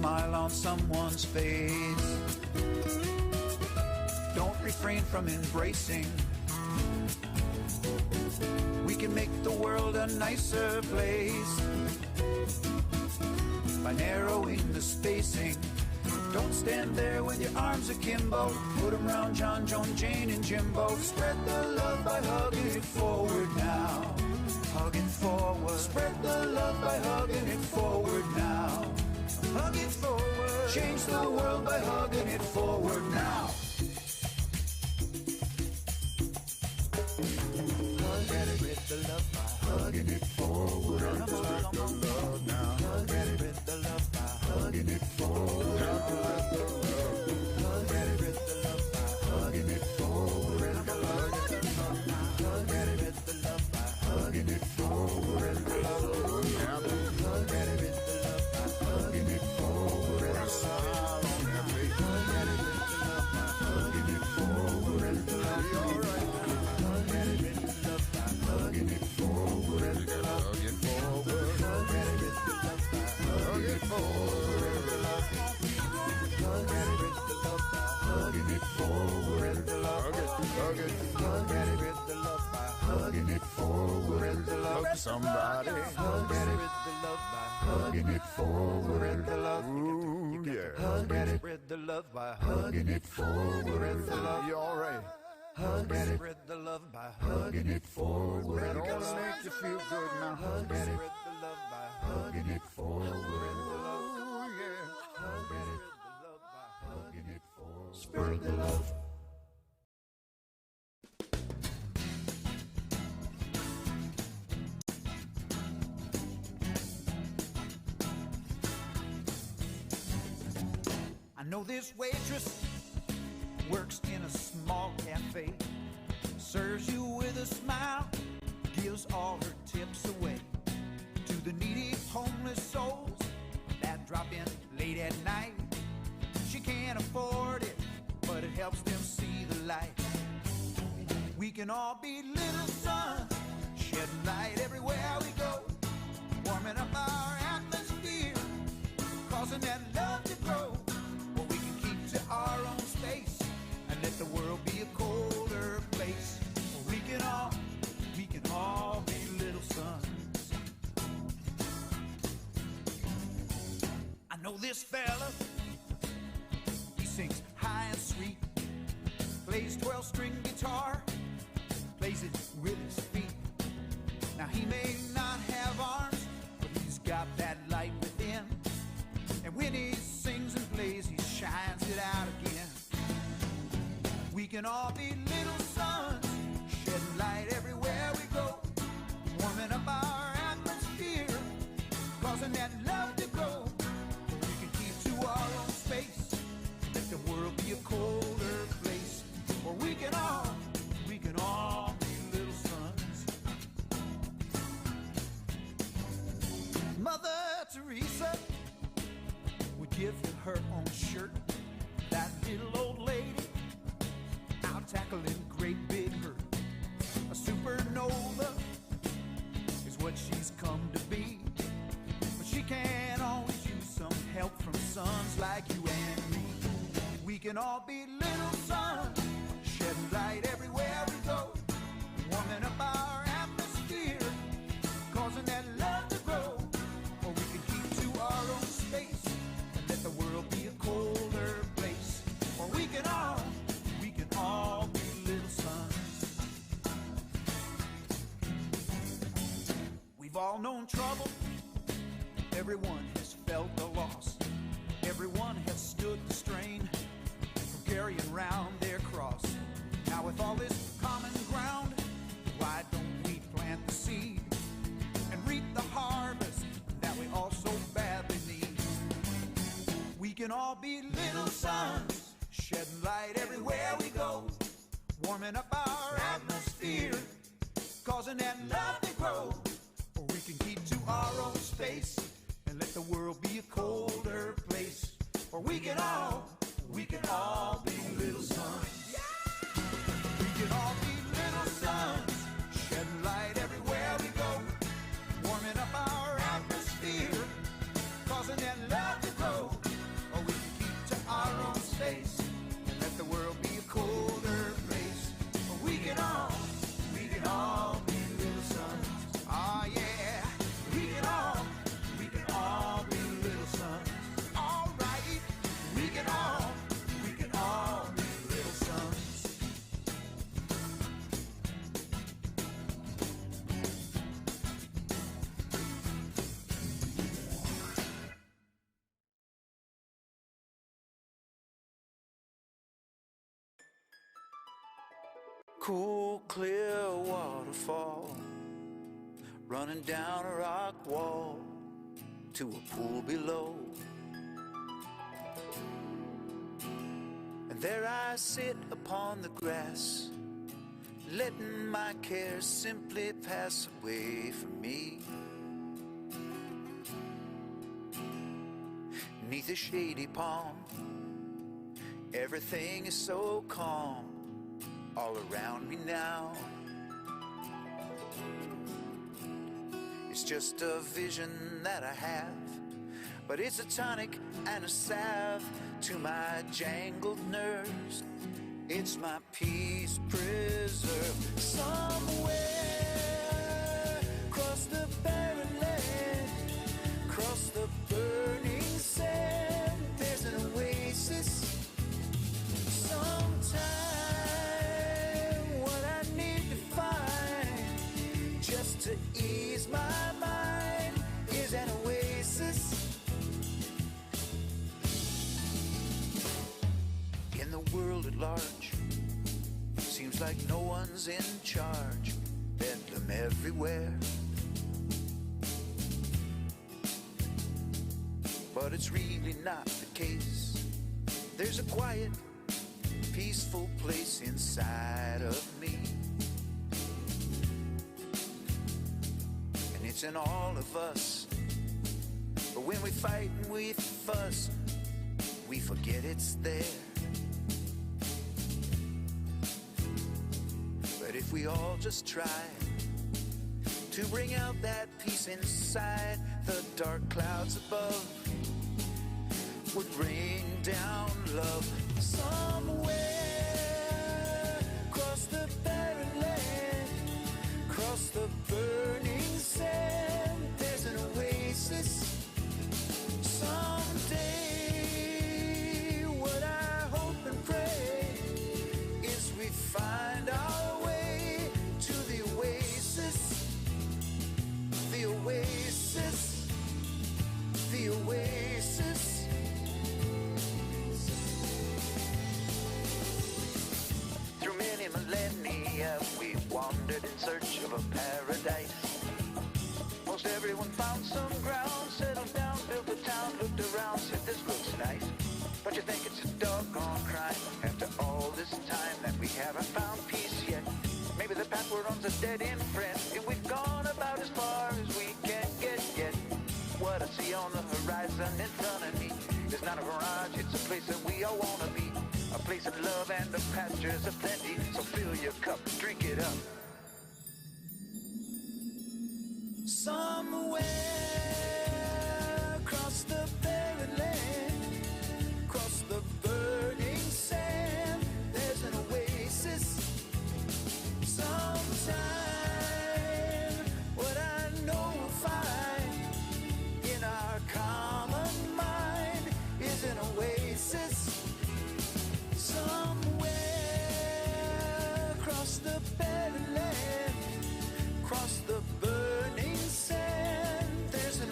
smile on someone's face. Don't refrain from embracing. We can make the world a nicer place by narrowing the spacing. Don't stand there with your arms akimbo. Put them around John, Joan, Jane, and Jimbo. Spread the love by hugging it forward now. Hugging forward. Spread the love by hugging it forward now. Hug it forward. Change the world by hugging it forward now. Spread the love by hugging it forward. Spread the love now. Spread the love by hugging it forward. Spread the love by hugging it forward. Spread the love by hugging it forward. Spread the love by hugging it forward. Smile on that face. Hugging it forward. You're right. Hugging it forward, hug it forward, hug it forward, hugging it forward, hugging it forward, hug somebody, hugging it forward, ooh yeah, spread the love by hugging it forward, you alright? Spread the love by hugging it forward. It all make you feel good now. Spread the love by hugging it forward. Oh yeah. Spread the love by hugging it forward. Spread the love. I know this waitress works in a small cafe, serves you with a smile, gives all her tips away to the needy homeless souls that drop in late at night. She can't afford it, but it helps them see the light. We can all be little suns, shedding light everywhere we go, warming up our atmosphere, causing that love to grow. Or we can keep to our own space and let the world be a colder place. We can all be little suns. I know this fella, he sings high and sweet, plays 12-string guitar, plays it with his feet. Now he may not have arms, but he's got that light within, and when he sings and plays, he shines it out again. We can all be little suns, shedding light everywhere we go, warming up our atmosphere, causing that love to grow. We can keep to our own space, let the world be a colder place. Or we can all be little suns. Mother Teresa would give you her own shirt. That little old lady out tackling great big hurt. A supernova is what she's come to be, but she can always use some help from suns like you and me. We can all be little suns, shedding light everywhere we go, warming up our atmosphere, causing that love to grow. Or we can keep to our own space and let the world be a colder place. Or we can all be little suns. We've all known trouble, everyone has felt the loss, everyone has stood the strain from carrying round their cross. Now with all this common ground, why don't we plant the seed and reap the harvest that we all so badly need? We can all be little suns, shedding light everywhere we go, warming up our atmosphere, causing that love to grow. Or we can keep to our own space and let the world be a colder place. Or we can all be little suns. We can all be little suns, shedding light everywhere we go, warming up our atmosphere, causing that love to grow. cool, clear waterfall, running down a rock wall to a pool below. And there I sit upon the grass, letting my cares simply pass away from me. Neath a shady palm, everything is so calm all around me now. It's just a vision that I have, but it's a tonic and a salve to my jangled nerves. It's my peace preserve. Somewhere across the barren land, across the burning sand, there's an oasis. Sometime what I need to find just to ease my mind is an oasis. In the world at large, seems like no one's in charge. Bedlam everywhere. But it's really not the case. There's a quiet, peaceful place inside of me. And it's in all of us. But when we fight and we fuss, we forget it's there. But if we all just try to bring out that peace inside, the dark clouds above would rain down love. Somewhere across the barren land, across the burning sand, there's an oasis. Someday what I hope and pray is we find our way to the oasis. The oasis. The oasis. Through many millennia we wandered in search of a paradise. Most everyone found some ground, settled down, built a town, looked around, said this looks nice. But you think it's a doggone crime after all this time that we haven't found peace yet. Maybe the path we're on's a dead-end friend, and we've gone about as far as we can get yet. What I see on the horizon in front of me is not a mirage, it's a place that we all want to be. A place of love and the pastures of plenty. So fill your cup, drink it up. Somewhere across the barren land, across the burning sand, there's an oasis. Sometime what I know we'll find in our common mind is an oasis. Somewhere across the barren land, across the burning sand, there's an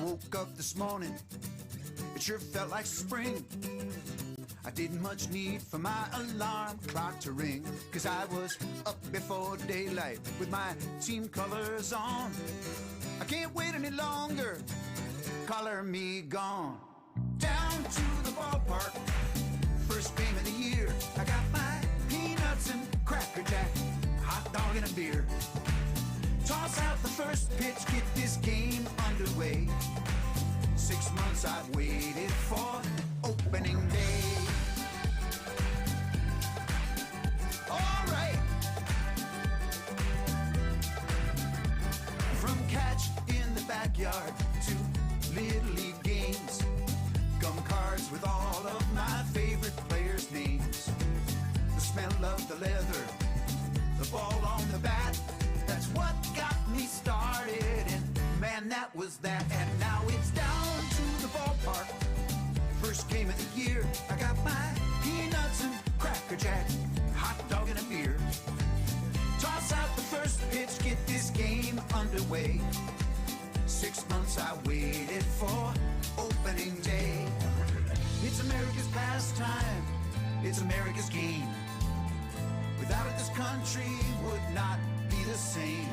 woke up this morning, it sure felt like spring. I didn't much need for my alarm clock to ring, 'cause I was up before daylight with my team colors on. I can't wait any longer, color me gone. Down to the ballpark, first game of the year. I got my peanuts and Cracker Jack, hot dog and a beer. Toss out the first pitch, get this game underway. 6 months I've waited for opening day. All right. From catch in the backyard to Little League games, gum cards with all of my favorite players' names. The smell of the leather, the ball on the bat, that's what got me started, and man, that was that. And now it's down to the ballpark, first game of the year. I got my peanuts and Cracker Jack, hot dog and a beer. Toss out the first pitch, get this game underway. 6 months I waited for opening day. It's America's pastime, it's America's game. Without it, this country would not be the same.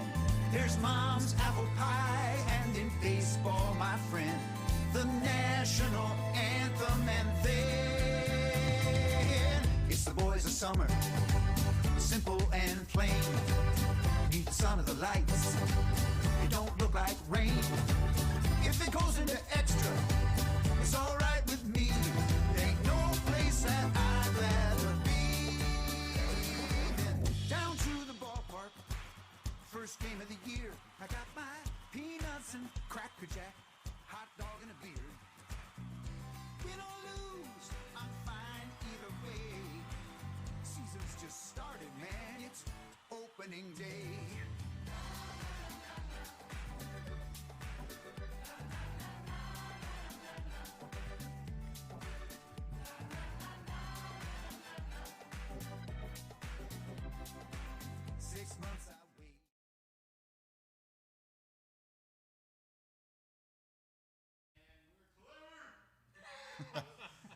There's mom's apple pie, and in baseball, my friend, the national anthem, and then it's the boys of summer, simple and plain. Need the sun of the lights, it don't look like rain. If it goes into extra, it's all right with me. There ain't no place that I'd rather be than down to the ballpark, first game of the year. I got my peanuts and Cracker Jack, hot dog and a beer. Win or lose, I'm fine either way. Season's just started, man, it's opening day.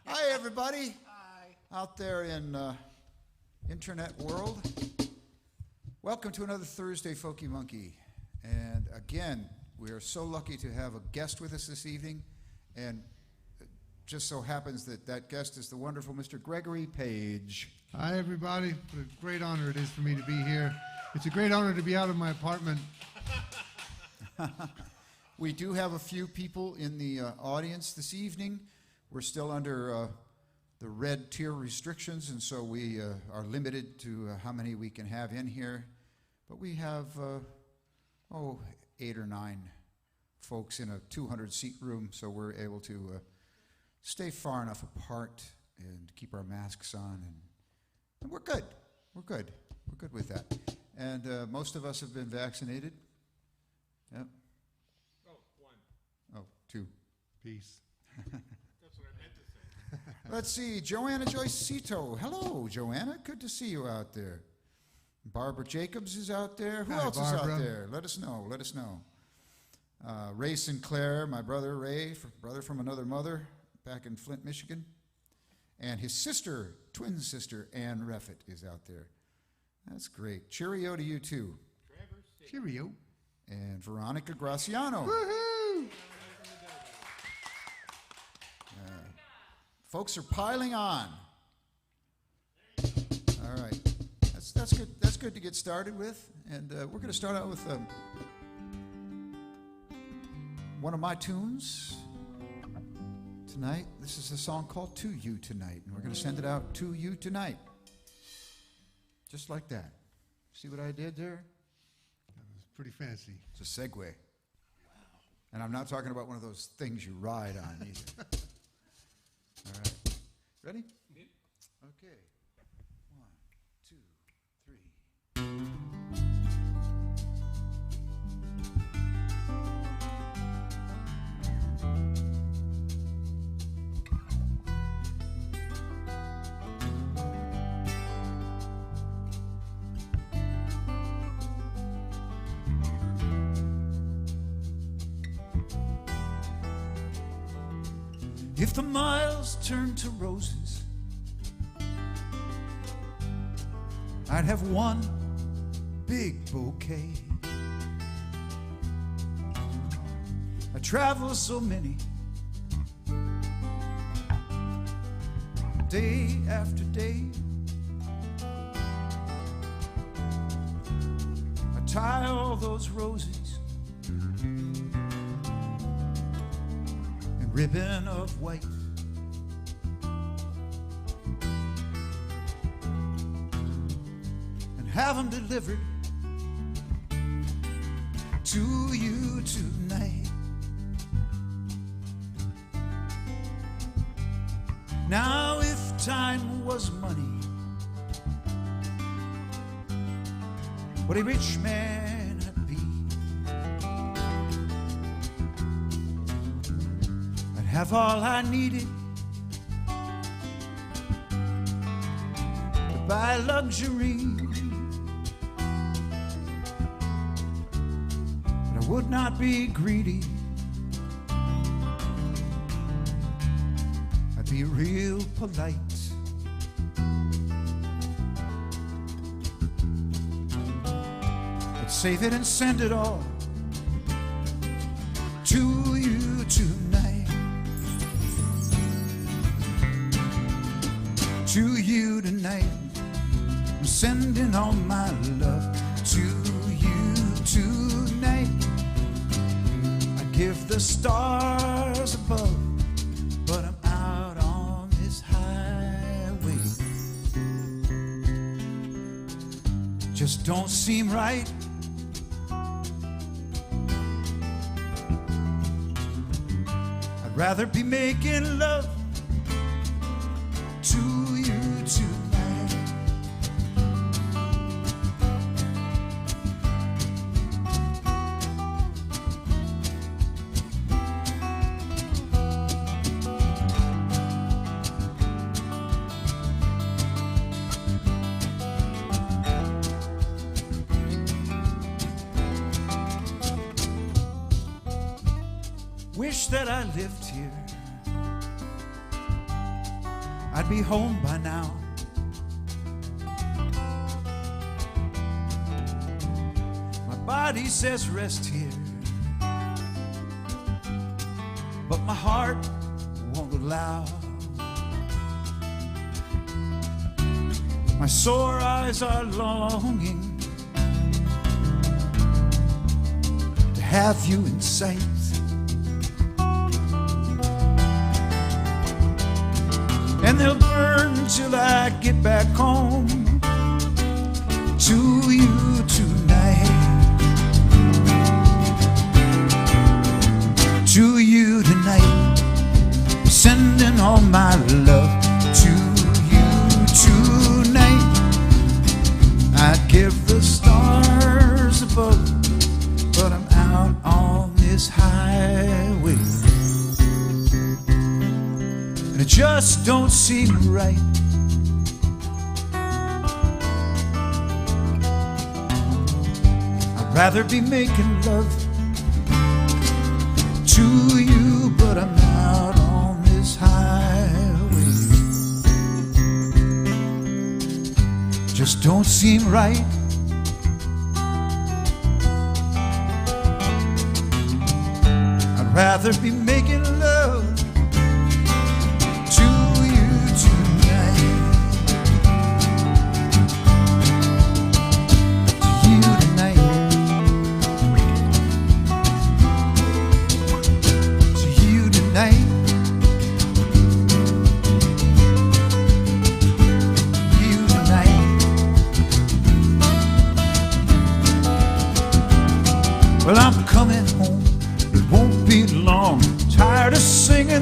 Hi, everybody. Hi. Out there in internet world. Welcome to another Thursday Folkey Monkey. And again, we are so lucky to have a guest with us this evening. And it just so happens that that guest is the wonderful Mr. Gregory Page. Hi, everybody. What a great honor it is for me to be here. It's a great honor to be out of my apartment. We do have a few people in the audience this evening. We're still under the red tier restrictions, and so we are limited to how many we can have in here. But we have, 8 or 9 folks in a 200-seat room, so we're able to stay far enough apart and keep our masks on, and we're good. We're good. We're good with that. And most of us have been vaccinated. Yep. Oh, 1. Oh, 2. Peace. That's what I meant to say. Let's see, Joanna Joycito. Hello, Joanna. Good to see you out there. Barbara Jacobs is out there. Who Hi, else Barbara. is out there? Let us know. Let us know. Ray Sinclair, my brother Ray, brother from another mother, back in Flint, Michigan. And his sister, twin sister, Ann Reffett, is out there. That's great. Cheerio to you, too. Cheerio. And Veronica Graciano. Woohoo! Folks are piling on. All right. That's good. That's good to get started with. And we're going to start out with one of my tunes tonight. This is a song called To You Tonight. And we're going to send it out to you tonight. Just like that. See what I did there? That was pretty fancy. It's a segue. Wow. And I'm not talking about one of those things you ride on either. All right. Ready? Mm-hmm. Okay. 1, 2, 3. If the miles turned to roses, I'd have one big bouquet. I travel so many, day after day. I tie all those roses in ribbon of white. And have them delivered to you tonight. Now if time was money, what a rich man I'd be. I'd have all I needed to buy luxury, but I would not be greedy. I'd be real polite. I'd save it and send it all to you tonight. To you tonight. I'm sending all my love to you tonight. I give the stars above, but I'm out on this highway. Just don't seem right. I'd rather be making love to you tonight. Wish that I lived here. I'd be home by now. My body says rest here, but my heart won't allow. My sore eyes are longing to have you in sight. And they'll burn till I get back home to you tonight. To you tonight. I'm sending all my love to you tonight. I'd give the stars above, but I'm out on this highway. And it just don't seem right. I'd rather be making love to you, but I'm out on this highway. Just don't seem right. I'd rather be making love Well, I'm coming home, it won't be long. Tired of singing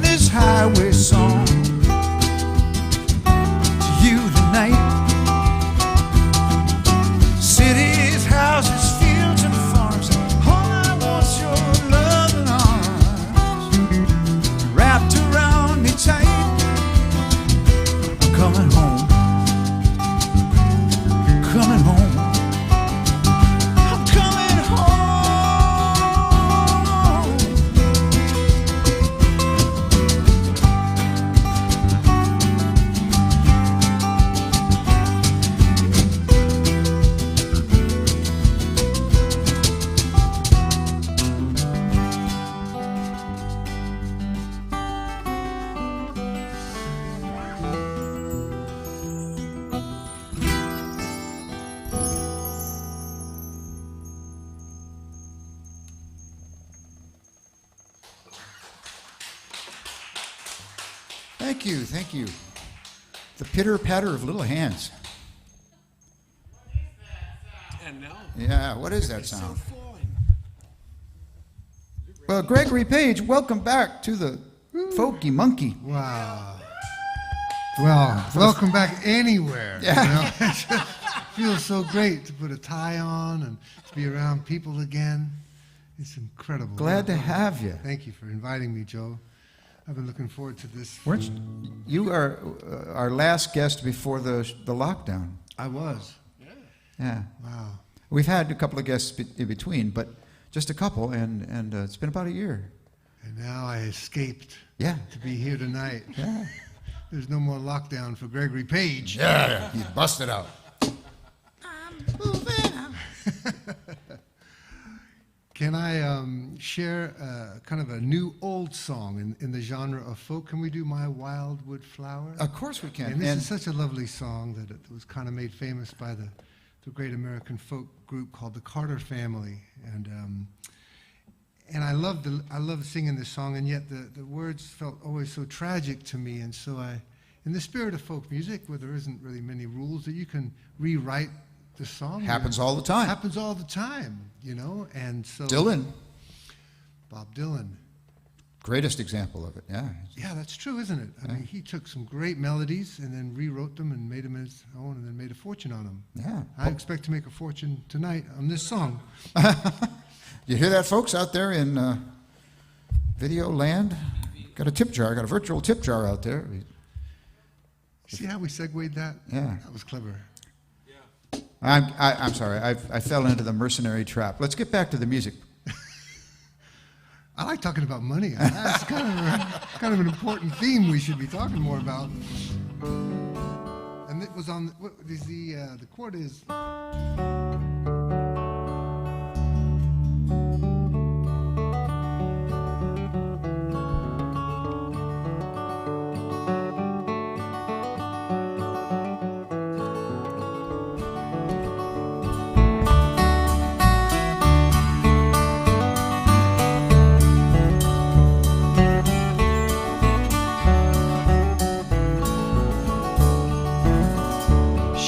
Thank you, thank you. The pitter-patter of little hands. And now, Yeah, what is that sound? Well, Gregory Page, welcome back to the Folkey Monkey. Wow. Well, welcome back anywhere. Yeah. You know? It just feels so great to put a tie on and to be around people again. It's incredible. Glad to have you. Thank you for inviting me, Joe. I've been looking forward to this. Weren't you are our last guest before the lockdown. I was. Yeah. Wow. We've had a couple of guests in between, but just a couple, and it's been about a year. And now I escaped Yeah. to be here tonight. Yeah. There's no more lockdown for Gregory Page. Yeah. You busted out. Can I share kind of a new old song in the genre of folk? Can we do My Wildwood Flower? Of course we can. And this is such a lovely song that it was kind of made famous by the great American folk group called the Carter Family. And I loved singing this song, and yet the words felt always so tragic to me. And so in the spirit of folk music, where there isn't really many rules, that you can rewrite the song. Happens all the time. Happens all the time, you know. And so Dylan, Bob Dylan. greatest example of it. Yeah. Yeah, that's true, isn't it? I mean, he took some great melodies and then rewrote them and made them his own and then made a fortune on them. Yeah. I expect to make a fortune tonight on this song. You hear that, folks, out there in video land? Got a tip jar. Got a virtual tip jar out there. See how we segued that? Yeah. That was clever. I'm sorry. I fell into the mercenary trap. Let's get back to the music. I like talking about money. That's kind of an important theme we should be talking more about. And it was on. What is the chord is?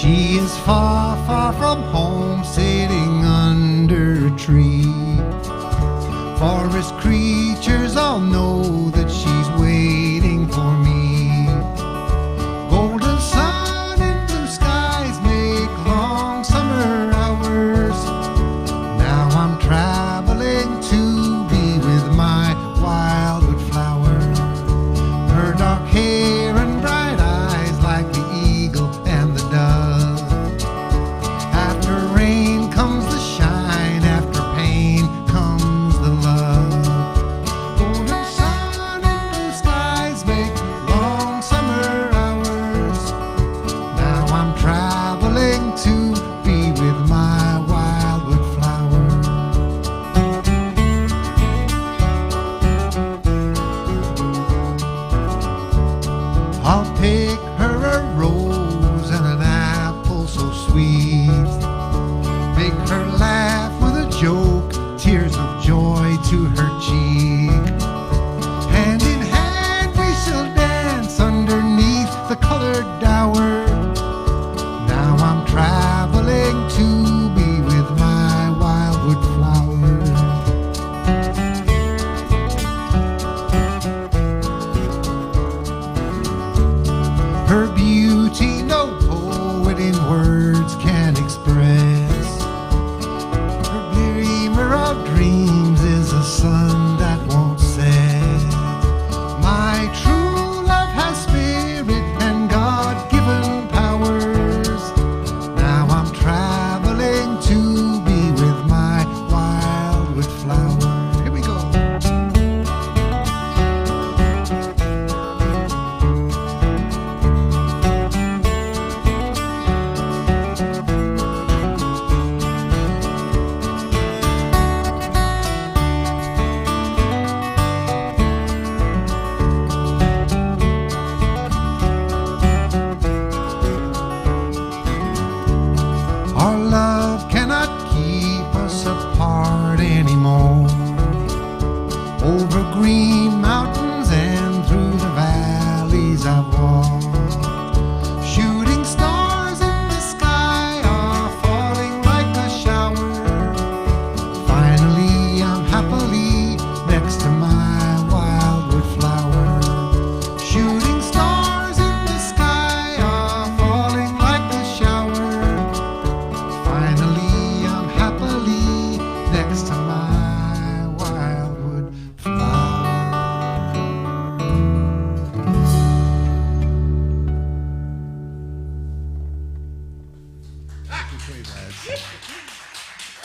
She is far, far from home.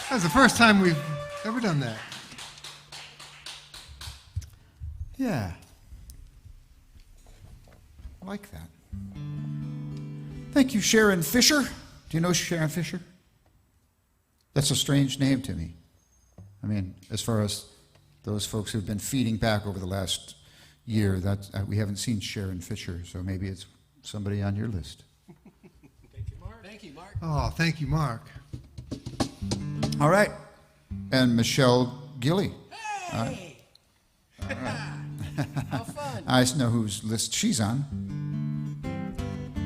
That's the first time we've ever done that. Yeah. I like that. Thank you, Sharon Fisher. Do you know Sharon Fisher? That's a strange name to me. I mean, as far as those folks who've been feeding back over the last year, we haven't seen Sharon Fisher, so maybe it's somebody on your list. Thank you, Mark. Thank you, Mark. Oh, thank you, Mark. All right. And Michelle Gilly. Hey! How fun. I know whose list she's on.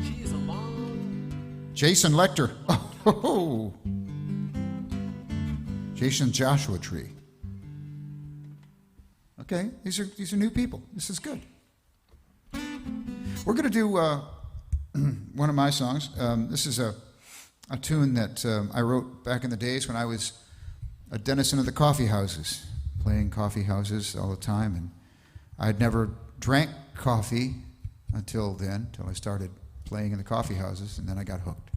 She is a long... Jason Lecter. Oh, Jason Joshua Tree. Okay, these are new people. This is good. We're going to do one of my songs. This is a tune that I wrote back in the days when I was a denizen of the coffee houses, playing coffee houses all the time, and I'd never drank coffee until I started playing in the coffee houses, and then I got hooked.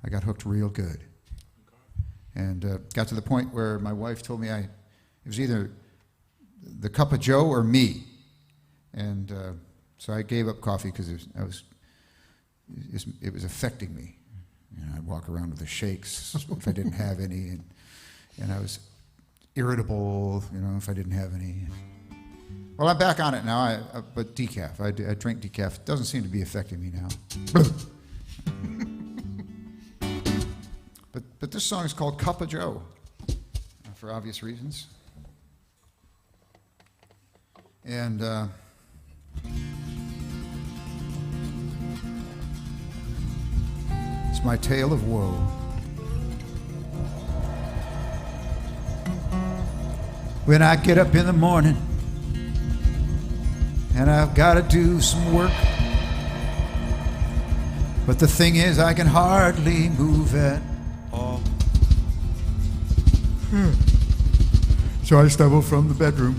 I got hooked real good. And got to the point where my wife told me it was either the Kappa Joe or me. And so I gave up coffee because it was affecting me. You know, I'd walk around with the shakes if I didn't have any, and I was irritable, you know, if I didn't have any. Well, I'm back on it now, but decaf. I drink decaf. It doesn't seem to be affecting me now. But this song is called Kappa Joe, for obvious reasons. And it's my tale of woe. When I get up in the morning and I've got to do some work, but the thing is I can hardly move at all. So I stumble from the bedroom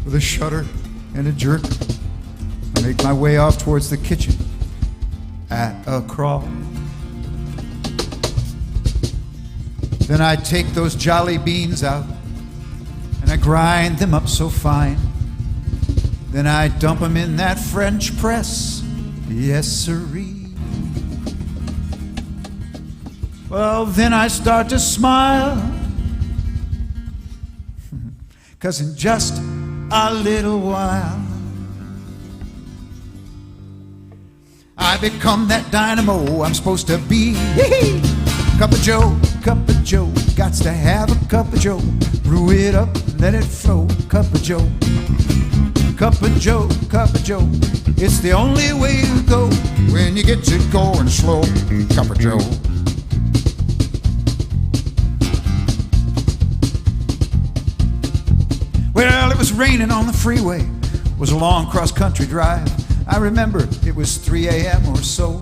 with a shudder and a jerk. I make my way off towards the kitchen at a crawl. Then I take those jolly beans out and I grind them up so fine. Then I dump them in that French press, yes sirree. Well, then I start to smile, 'cause in just a little while I become that dynamo I'm supposed to be. Kappa Joe, gots to have a Kappa Joe. Brew it up, let it flow. Kappa Joe, it's the only way to go when you get to going slow. Kappa Joe. Well, it was raining on the freeway. It was a long cross-country drive. I remember it was 3 a.m. or so.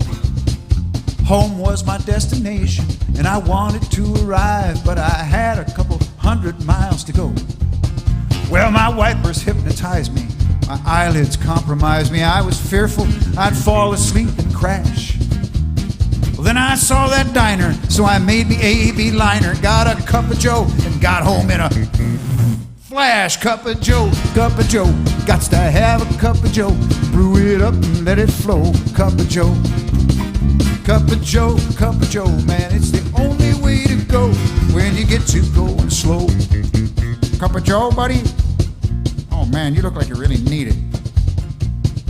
Home was my destination, and I wanted to arrive, but I had a couple 100 miles to go. Well, my wipers hypnotized me. My eyelids compromised me. I was fearful I'd fall asleep and crash. Well, then I saw that diner, so I made me a beeliner, got a Kappa Joe, and got home in a flash. Kappa Joe, gots to have a Kappa Joe. Brew it up and let it flow. Kappa Joe, man, it's the only way to go when you get to going slow. Kappa Joe, buddy? Oh man, you look like you really need it.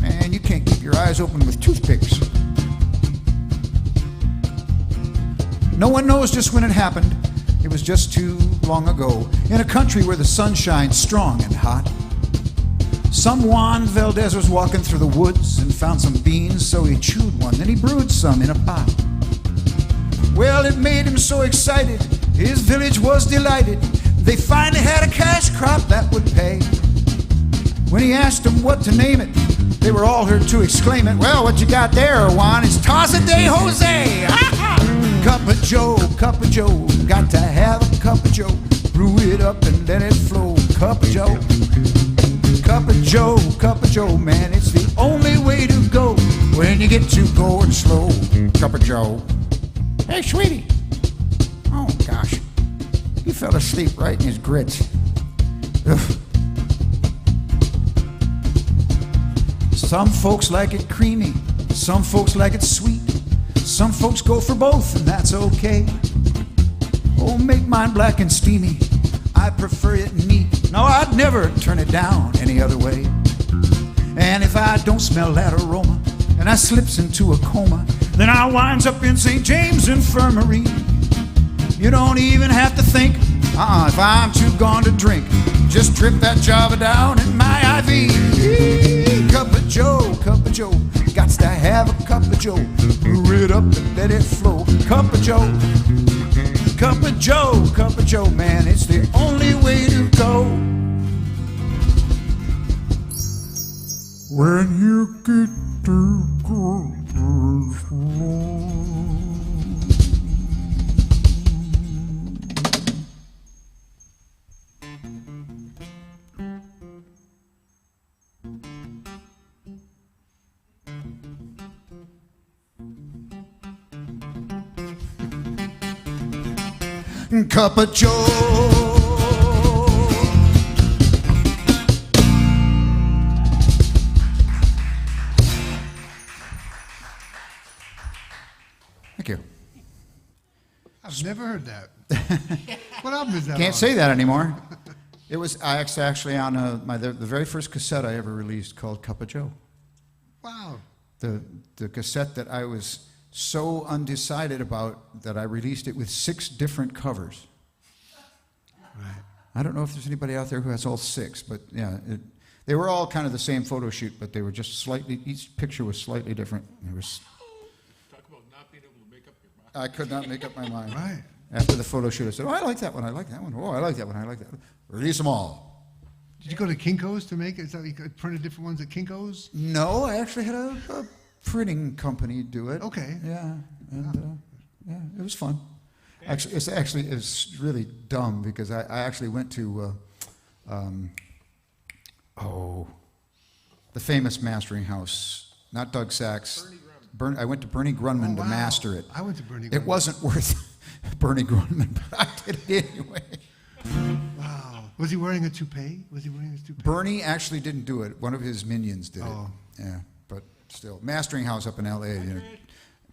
Man, you can't keep your eyes open with toothpicks. No one knows just when it happened. It was just too long ago, in a country where the sun shines strong and hot. Some Juan Valdez was walking through the woods and found some beans, so he chewed one, then he brewed some in a pot. Well, it made him so excited, his village was delighted. They finally had a cash crop that would pay. When he asked them what to name it, they were all heard to exclaim it. Well, what you got there, Juan, is Taza de Jose. Kappa Joe, got to have a Kappa Joe. Brew it up and let it flow. Kappa Joe, man, it's the only way to go when you get to going slow. Kappa Joe. Hey, sweetie. Oh, gosh. fell asleep right in his grits. Ugh. Some folks like it creamy, some folks like it sweet. Some folks go for both, and that's okay. Oh, make mine black and steamy. I prefer it neat. No, I'd never turn it down any other way. And if I don't smell that aroma, and I slips into a coma, then I winds up in St. James Infirmary. You don't even have to think, if I'm too gone to drink, just drip that Java down in my IV. Kappa Joe, gots to have a Kappa Joe. Rid up and let it flow. Kappa Joe, man, it's the only way to go. When you get to go slow. Kappa Joe. Thank you. I've never heard that. What album is that? Can't on? say that anymore. It was actually on the very first cassette I ever released called Kappa Joe. Wow. The cassette that I was so undecided about that I released it with 6 different covers. Right. I don't know if there's anybody out there who has all 6, but yeah, they were all kind of the same photo shoot, but they were just slightly, each picture was slightly different. There was, Talk about not being able to make up your mind. I could not make up my mind. Right. After the photo shoot, I said, oh, I like that one, I like that one. Oh, I like that one, I like that one. Release them all. Did you go to Kinko's to make it? Is that you printed different ones at Kinko's? No, I actually had a printing company do it. Okay. Yeah, and yeah, it was fun. Actually, it's really dumb because I actually went to the famous mastering house, not Doug Sachs. I went to Bernie Grunman to master it. I went to Bernie Grunman. It wasn't worth Bernie Grunman, but I did it anyway. Wow. Was he wearing a toupee? Was he wearing his toupee? Bernie actually didn't do it. One of his minions did Oh. it. Yeah, but still, mastering house up in L.A.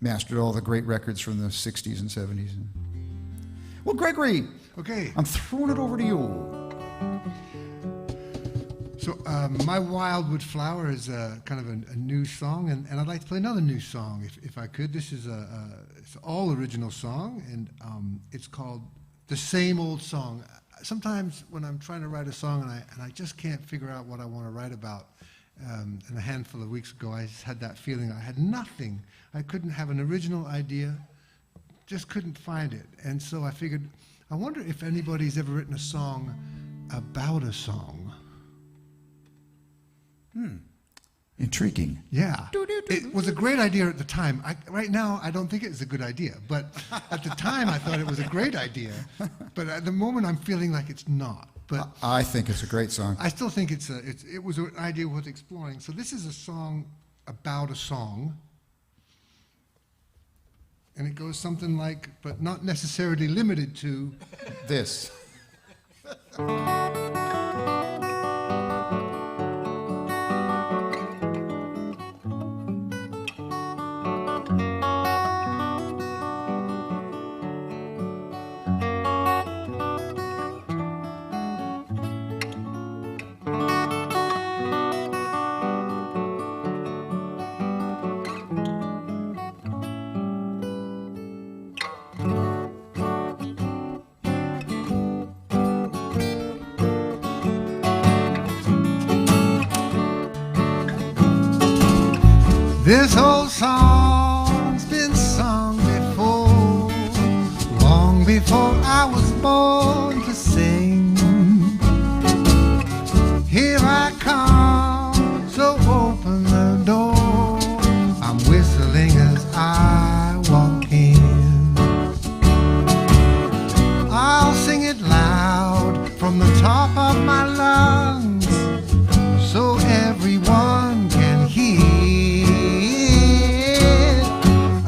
Mastered all the great records from the '60s and '70s. Well, Gregory, Okay. I'm throwing it over to you. So My Wildwood Flower is kind of a new song, and I'd like to play another new song if I could. This is it's an all original song, and it's called The Same Old Song. Sometimes when I'm trying to write a song and I just can't figure out what I want to write about, and a handful of weeks ago I just had that feeling I had nothing. I couldn't have an original idea, just couldn't find it. And so I figured, I wonder if anybody's ever written a song about a song. Intriguing. Yeah. It was a great idea at the time. Right now, I don't think it's a good idea. But at the time, I thought it was a great idea. But at the moment, I'm feeling like it's not. But I think it's a great song. I still think it was an idea worth exploring. So this is a song about a song. And it goes something like, but not necessarily limited to. This. This old song's been sung before, long before I was born to sing. Here I come, so open the door. I'm whistling as I walk in. I'll sing it loud from the top of my lungs, so everyone can hear.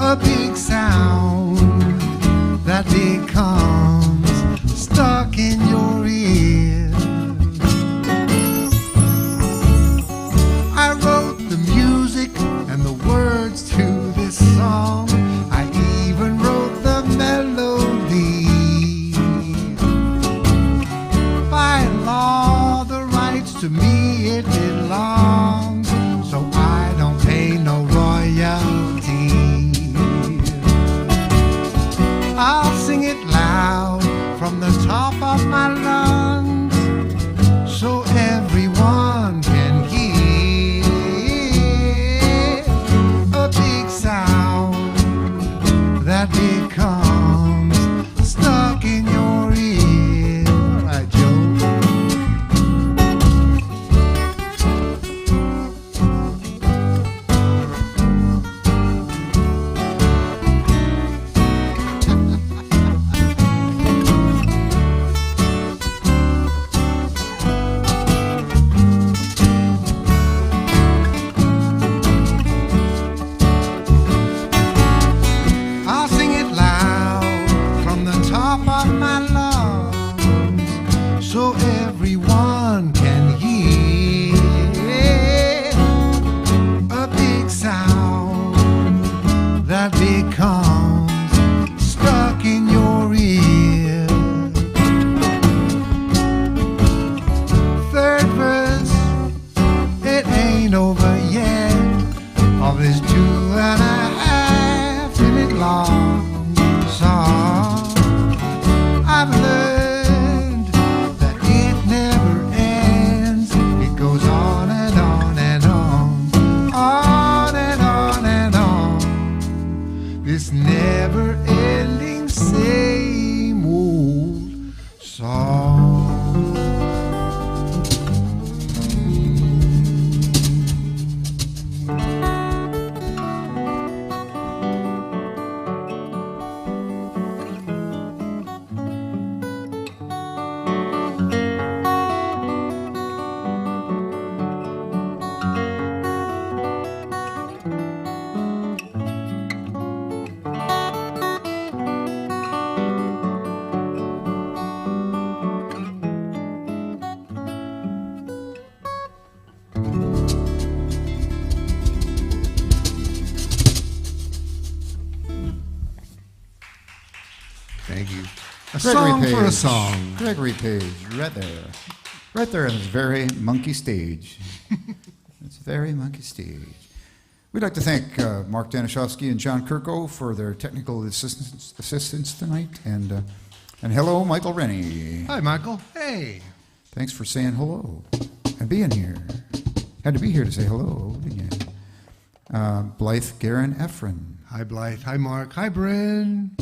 A big sound that becomes stuck it loud from the top of my lungs so everyone can hear a big sound that becomes stuck in your ear. All right, Joe. I'll sing it loud from the top of my lungs so everyone can hear a big sound that becomes stuck in your ear. Third verse, it ain't over yet of this 2.5 minute long song. I've learned that it never ends. It goes on and on and on, on and on and on. This never ending same old song. Thank you. A song for a song. Gregory Page, right there. Right there on this very monkey stage. It's very monkey stage. We'd like to thank Mark Danishofsky and John Kirko for their technical assistance tonight. And hello, Michael Rennie. Hi, Michael. Hey. Thanks for saying hello and being here. Had to be here to say hello, didn't you? Blythe Garin Efren. Hi, Blythe. Hi, Mark. Hi, Bryn.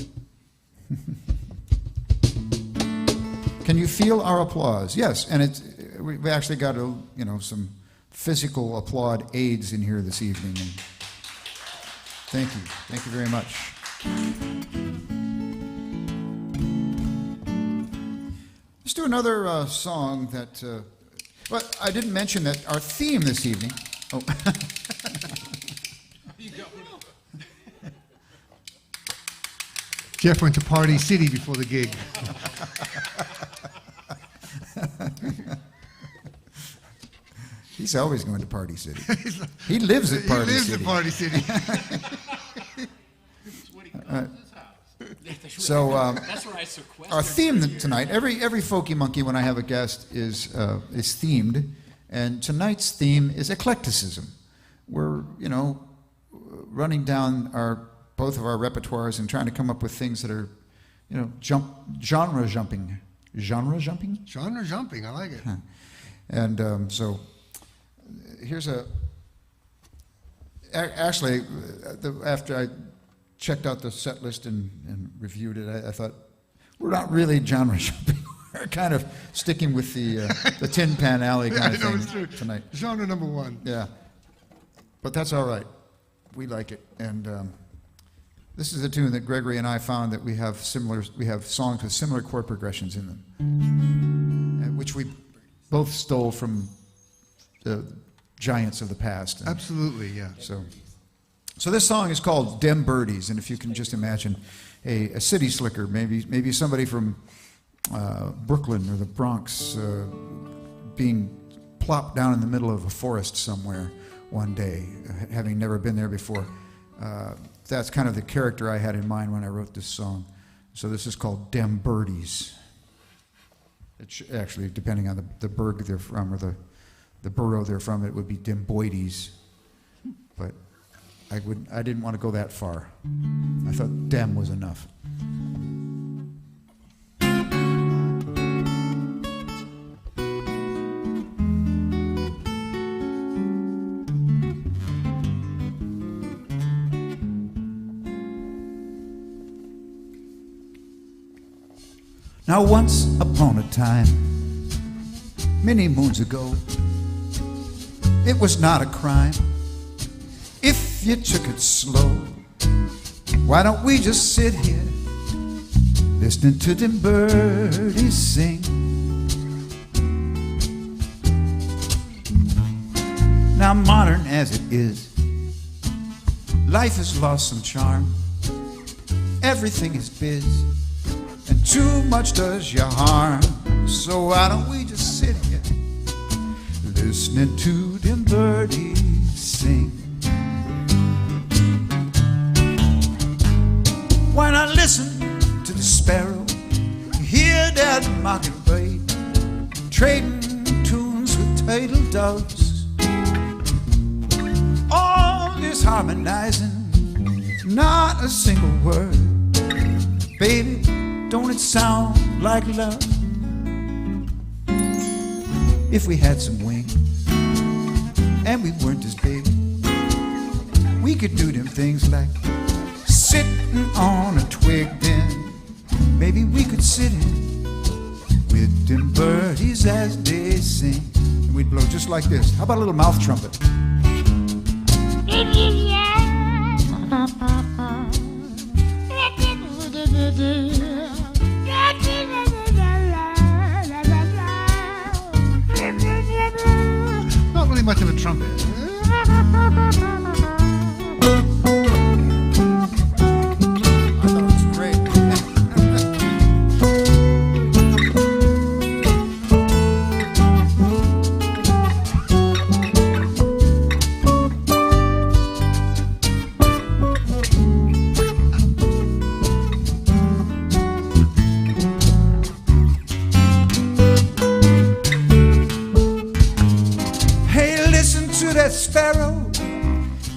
Can you feel our applause? Yes, and we actually got some physical applaud aids in here this evening. And thank you very much. Let's do another song that. But I didn't mention that our theme this evening. Oh. Jeff went to Party City before the gig. He's always going to Party City. He lives at Party City. He lives at Party City. So That's where I sequestered. our theme tonight, every Folkey Monkey when I have a guest is themed, and tonight's theme is eclecticism. We're running down both of our repertoires and trying to come up with things that are genre jumping. Genre jumping? Genre jumping, I like it. And so here's actually, after I checked out the set list and reviewed it, I thought, we're not really genre jumping. We're kind of sticking with the Tin Pan Alley kind of thing tonight. Genre number one. Yeah. But that's all right. We like it. And this is a tune that Gregory and I found that we have songs with similar chord progressions in them, which we both stole from the giants of the past. And Absolutely, yeah. so this song is called Dem Birdies, and if you can just imagine a city slicker, maybe somebody from Brooklyn or the Bronx being plopped down in the middle of a forest somewhere one day, having never been there before. That's kind of the character I had in mind when I wrote this song. So this is called Dem Birdies. Actually, depending on the burg they're from or the borough they're from, it would be Demboides. But I didn't want to go that far. I thought Dem was enough. Now once upon a time, many moons ago, it was not a crime if you took it slow. Why don't we just sit here listening to them birdies sing? Now modern as it is, life has lost some charm. Everything is biz, and too much does you harm. So why don't we just sit here listening to them birdies sing? Why not listen to the sparrow, hear that mockingbird, trading tunes with turtle doves? All this harmonizing, not a single word. Baby, don't it sound like love? If we had some wings and we weren't as big, we could do them things like sitting on a twig. Then maybe we could sit in with them birdies as they sing, and we'd blow just like this. How about a little mouth trumpet? Not really much of a trumpet. I thought it was great. Hey, listen to that sparrow,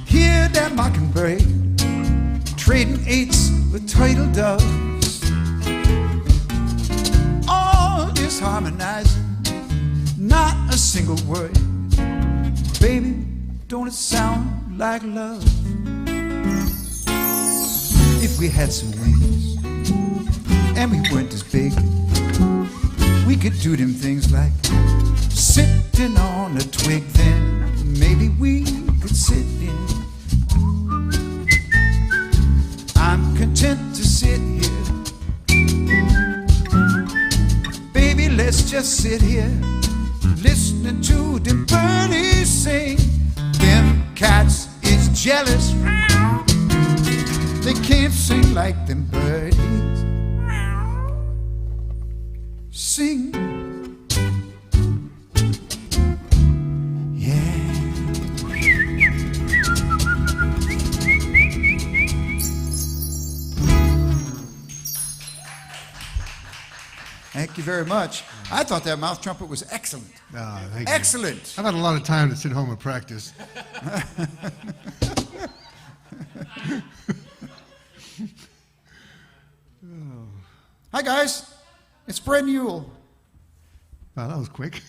hear that mockingbird, trading eights with turtle doves. All this harmonizing, not a single word. Baby, don't it sound like love? If we had some wings and we weren't as big, we could do them things like sitting on a twig. Then maybe we could sit in. I'm content to sit here. Baby, let's just sit here listening to them birdies sing. Them cats is jealous, they can't sing like them birdies sing. Thank you very much. I thought that mouth trumpet was excellent. Thank you. Excellent. I've had a lot of time to sit home and practice. Hi, guys. It's Brett Newell. Wow, that was quick.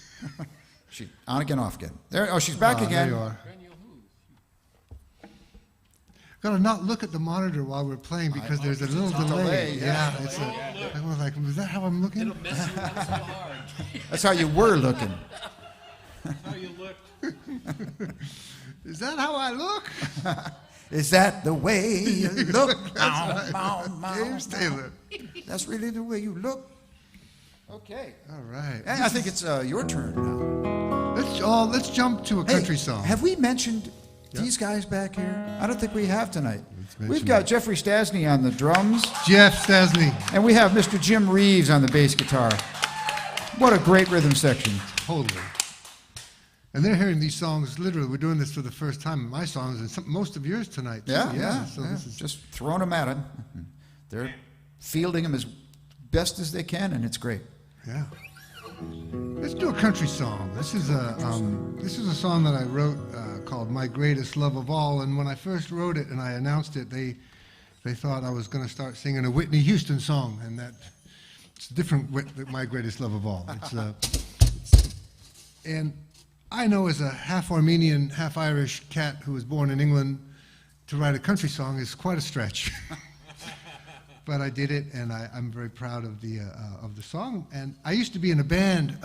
She on again, off again. There. Oh, she's back again. There you are. Gotta not look at the monitor while we're playing because there's a little delay. Yeah. It's I was like, is that how I'm looking? It'll mess you up so hard. That's how you were looking. How you look. Is that how I look? Is that the way you look? That's Bow, right. bow, James bow. Taylor. That's really the way you look. Okay. All right. And I think it's your turn now. Let's jump to a country song. Have we mentioned these guys back here? I don't think we have tonight. mention We've got Jeffrey Stasny on the drums, Jeff Stasny. and we have Mr. Jim Reeves on the bass guitar. What a great rhythm section. Totally. And they're hearing these songs, literally, we're doing this for the first time, my songs, and most of yours tonight, too. Yeah. So this is Just throwing them at him. They're fielding them as best as they can, and it's great. Yeah. Let's do a country song. This is a song that I wrote called "My Greatest Love of All." And when I first wrote it and I announced it, they thought I was going to start singing a Whitney Houston song, and that it's different. "My Greatest Love of All." And I know as a half Armenian, half Irish cat who was born in England, to write a country song is quite a stretch. but I did it, and I'm very proud of the song. And I used to be in a band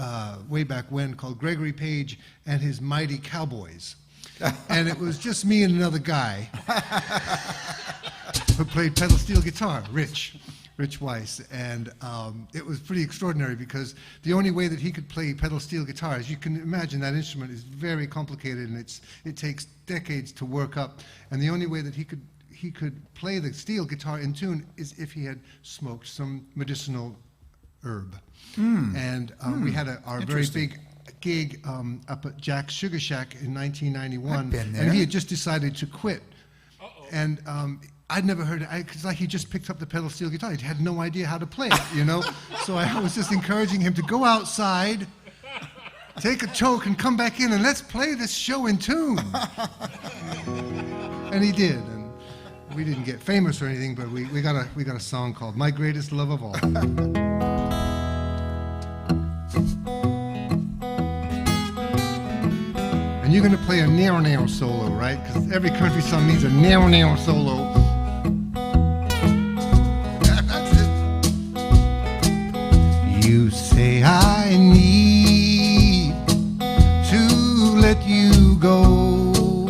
way back when called Gregory Page and his Mighty Cowboys, and it was just me and another guy who played pedal steel guitar, Rich Weiss, and it was pretty extraordinary because the only way that he could play pedal steel guitar, as you can imagine, that instrument is very complicated and it takes decades to work up, and the only way that he could play the steel guitar in tune is if he had smoked some medicinal herb. And we had our very big gig up at Jack's Sugar Shack in 1991, I've been there. and he had just decided to quit. And I'd never heard it, because like he just picked up the pedal steel guitar. He had no idea how to play it, you know? So I was just encouraging him to go outside, take a choke, and come back in, and let's play this show in tune. And he did. And we didn't get famous or anything, but we got a song called My Greatest Love of All. And you're going to play a narrow solo, right? Because every country song needs a narrow solo. That's it. You say I need to let you go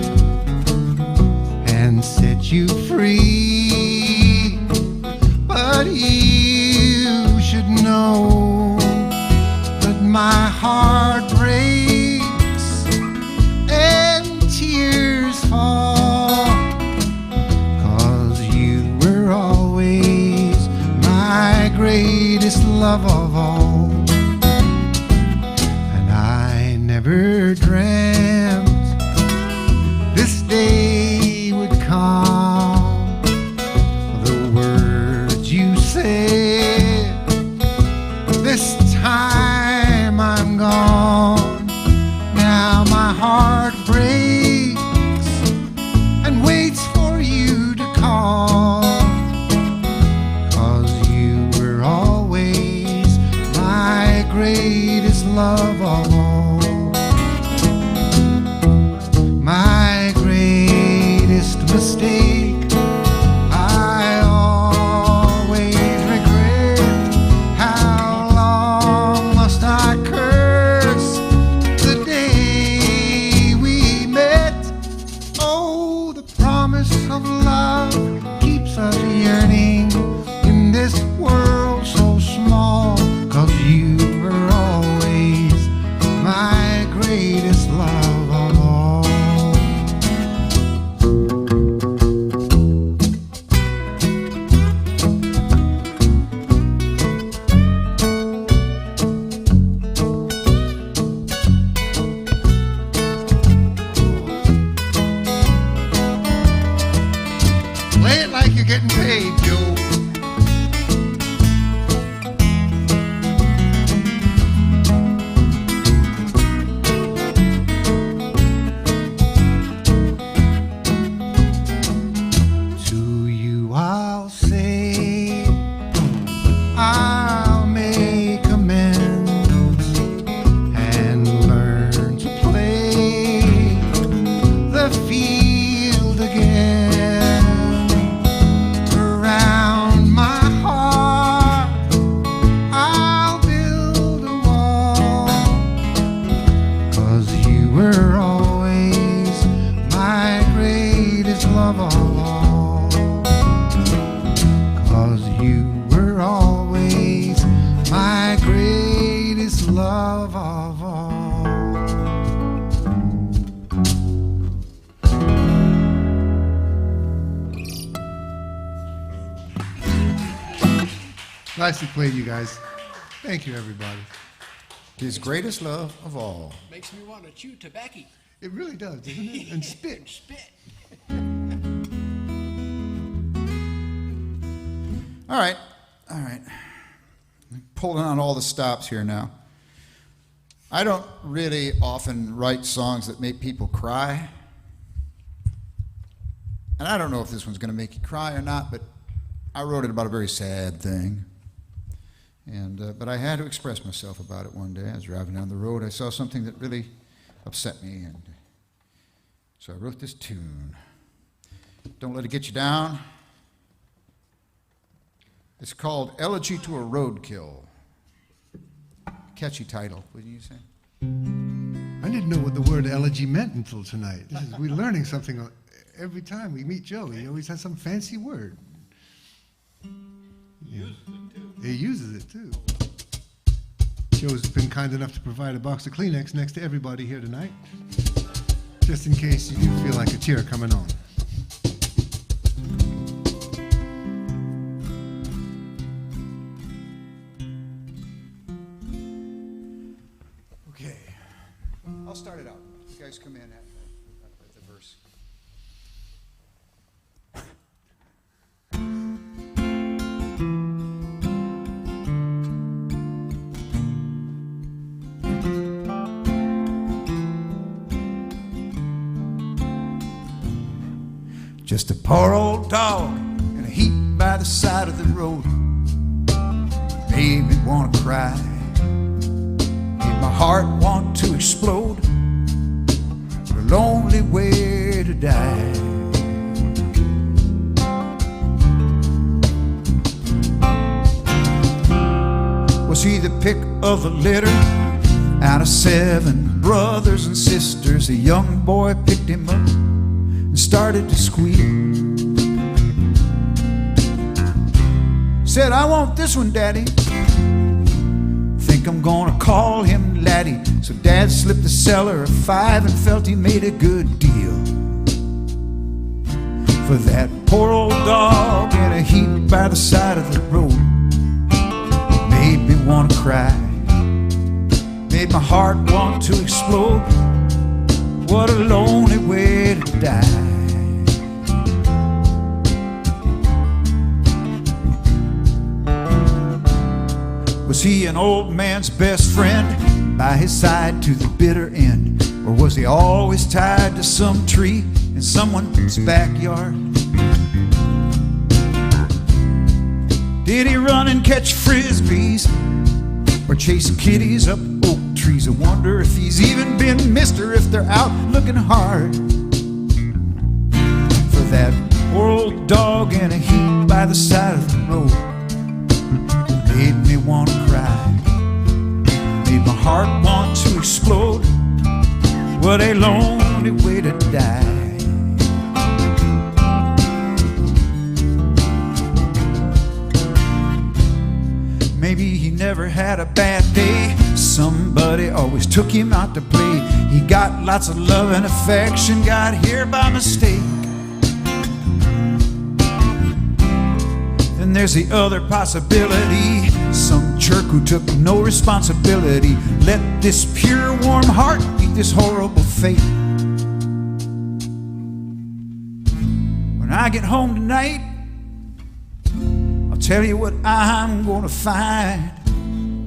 and set you free, but you should know that my heart breaks and tears fall, 'cause you were always my greatest love of all. And I never dreamt this day would come. The words you said, this time I'm gone. Now my heart breaks and waits for you to call, 'cause you were always my greatest love of all. My greatest mistake, I always regret. How long must I curse the day we met? Oh, the promise of love keeps us yearning in this world so small, 'cause you were always my greatest love of all. Play it like you're getting paid, Joe. To you I'll say, I'll make amends and learn to play the field again. Around my heart I'll build a wall, 'cause you were always my greatest love of all. 'Cause you were always my greatest love of all. Nicely played, you guys. Thank you, everybody. His greatest love of all. Makes me want to chew tobacco. It really does, doesn't it? And spit. Spit. All right. Pulling on all the stops here now. I don't really often write songs that make people cry. And I don't know if this one's going to make you cry or not, but I wrote it about a very sad thing. And but I had to express myself about it one day. I was driving down the road. I saw something that really upset me, and so I wrote this tune. Don't let it get you down. It's called Elegy to a Roadkill. Catchy title, wouldn't you say? I didn't know what the word elegy meant until tonight. We're learning something every time we meet Joe. He always has some fancy word. He uses it too. Joe's been kind enough to provide a box of Kleenex next to everybody here tonight, just in case you do feel like a tear coming on. Okay, I'll start it out. You guys come in at the verse. Just a poor old dog in a heap by the side of the road. Made me want to cry. Made my heart want to explode. What a lonely way to die. Was he the pick of a litter? Out of 7 brothers and sisters, a young boy picked him up and started to squeal. Said, I want this one, Daddy. Think I'm gonna call him Laddie. So Dad slipped the seller a 5 and felt he made a good deal. For that poor old dog in a heap by the side of the road. Made me wanna cry. Made my heart want to explode. What a lonely way to die. Was he an old man's best friend, by his side to the bitter end? Or was he always tied to some tree in someone's backyard? Did he run and catch frisbees or chase kitties up oak trees? I wonder if he's even been missed or if they're out looking hard for that poor old dog in a heap by the side of the road. Made me want to cry. Made my heart want to explode. What a lonely way to die. Maybe he never had a bad day. Somebody always took him out to play. He got lots of love and affection, got here by mistake. Then there's the other possibility. Some jerk who took no responsibility let this pure warm heart meet this horrible fate. When I get home tonight, I'll tell you what I'm gonna find.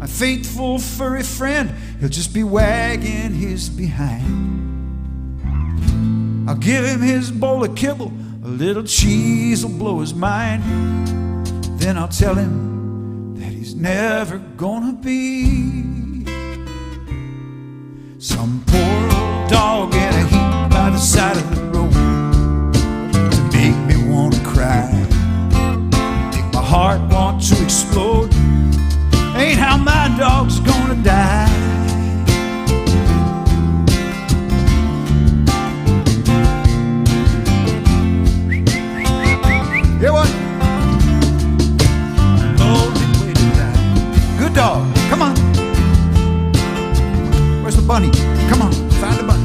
My faithful furry friend, he'll just be wagging his behind. I'll give him his bowl of kibble, a little cheese will blow his mind. Then I'll tell him that he's never gonna be some poor old dog in a heap by the side of the road to make me wanna cry, make my heart want to explode. Ain't how my dog's gonna die. Hear what? Lonely way to die. Good dog, come on. Where's the bunny? Come on, find the bunny.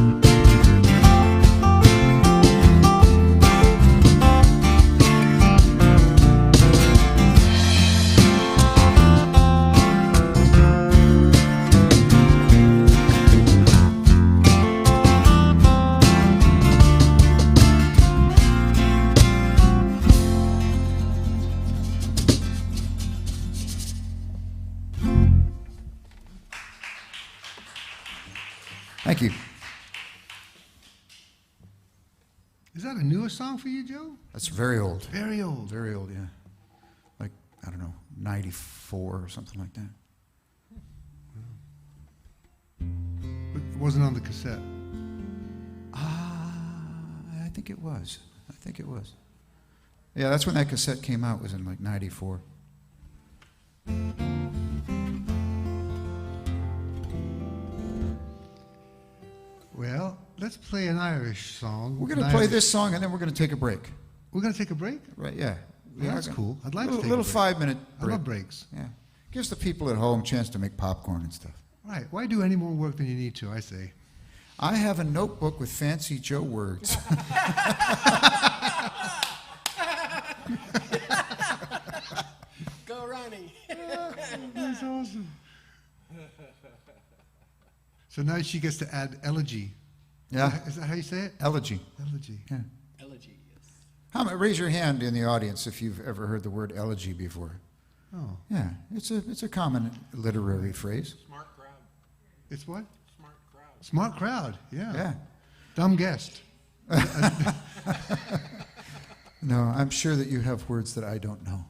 Thank you. Is that a newer song for you, Joe? That's very old. Very old. Very old, yeah. Like, I don't know, 94 or something like that. But it wasn't on the cassette. I think it was. I think it was. Yeah, that's when that cassette came out, was in like 94. Well, let's play an Irish song. We're going to play this song, and then we're going to take a break. We're going to take a break? Right, yeah. Yeah, that's cool. I'd like to take a little break. 5-minute I break. love breaks. Yeah. Gives the people at home a chance to make popcorn and stuff. Right. Why do any more work than you need to, I say. I have a notebook with Fancy Joe words. Go, Ronnie. That's awesome. So now she gets to add elegy. Yeah. Is that how you say it? Elegy. Elegy. Yeah. Elegy, yes. Raise your hand in the audience if you've ever heard the word elegy before. Oh. Yeah, it's a common literary phrase. Smart crowd. It's what? Smart crowd. Smart crowd. Yeah. Yeah. Dumb guest. No, I'm sure that you have words that I don't know.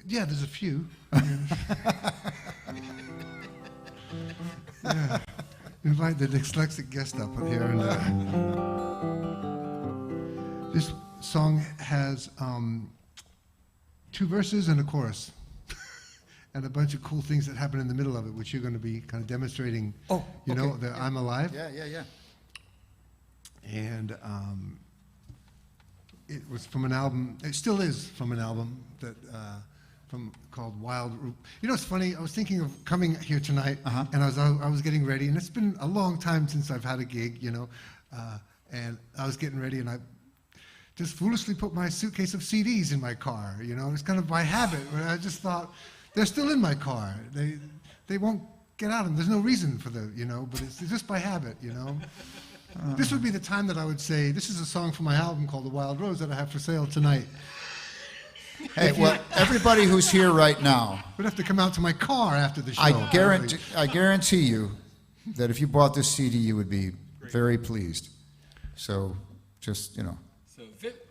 Yeah, there's a few. Yeah. Invite the dyslexic guest up here. And, this song has 2 verses and a chorus. And a bunch of cool things that happen in the middle of it, which you're going to be kind of demonstrating. Oh, you know, okay. the I'm Alive. Yeah. And it was from an album. It still is from an album that called Wild. You know, it's funny. I was thinking of coming here tonight, and I was getting ready, and it's been a long time since I've had a gig, you know, and I was getting ready, and I just foolishly put my suitcase of CDs in my car. You know, it's kind of by habit. Where I just thought they're still in my car. They won't get out of them. There's no reason for the, you know, but it's just by habit, you know. This would be the time that I would say, this is a song from my album called The Wild Rose that I have for sale tonight. Hey, well, everybody who's here right now, Would have to come out to my car after the show. I guarantee you that if you bought this CD, you would be very pleased. So, just, you know. So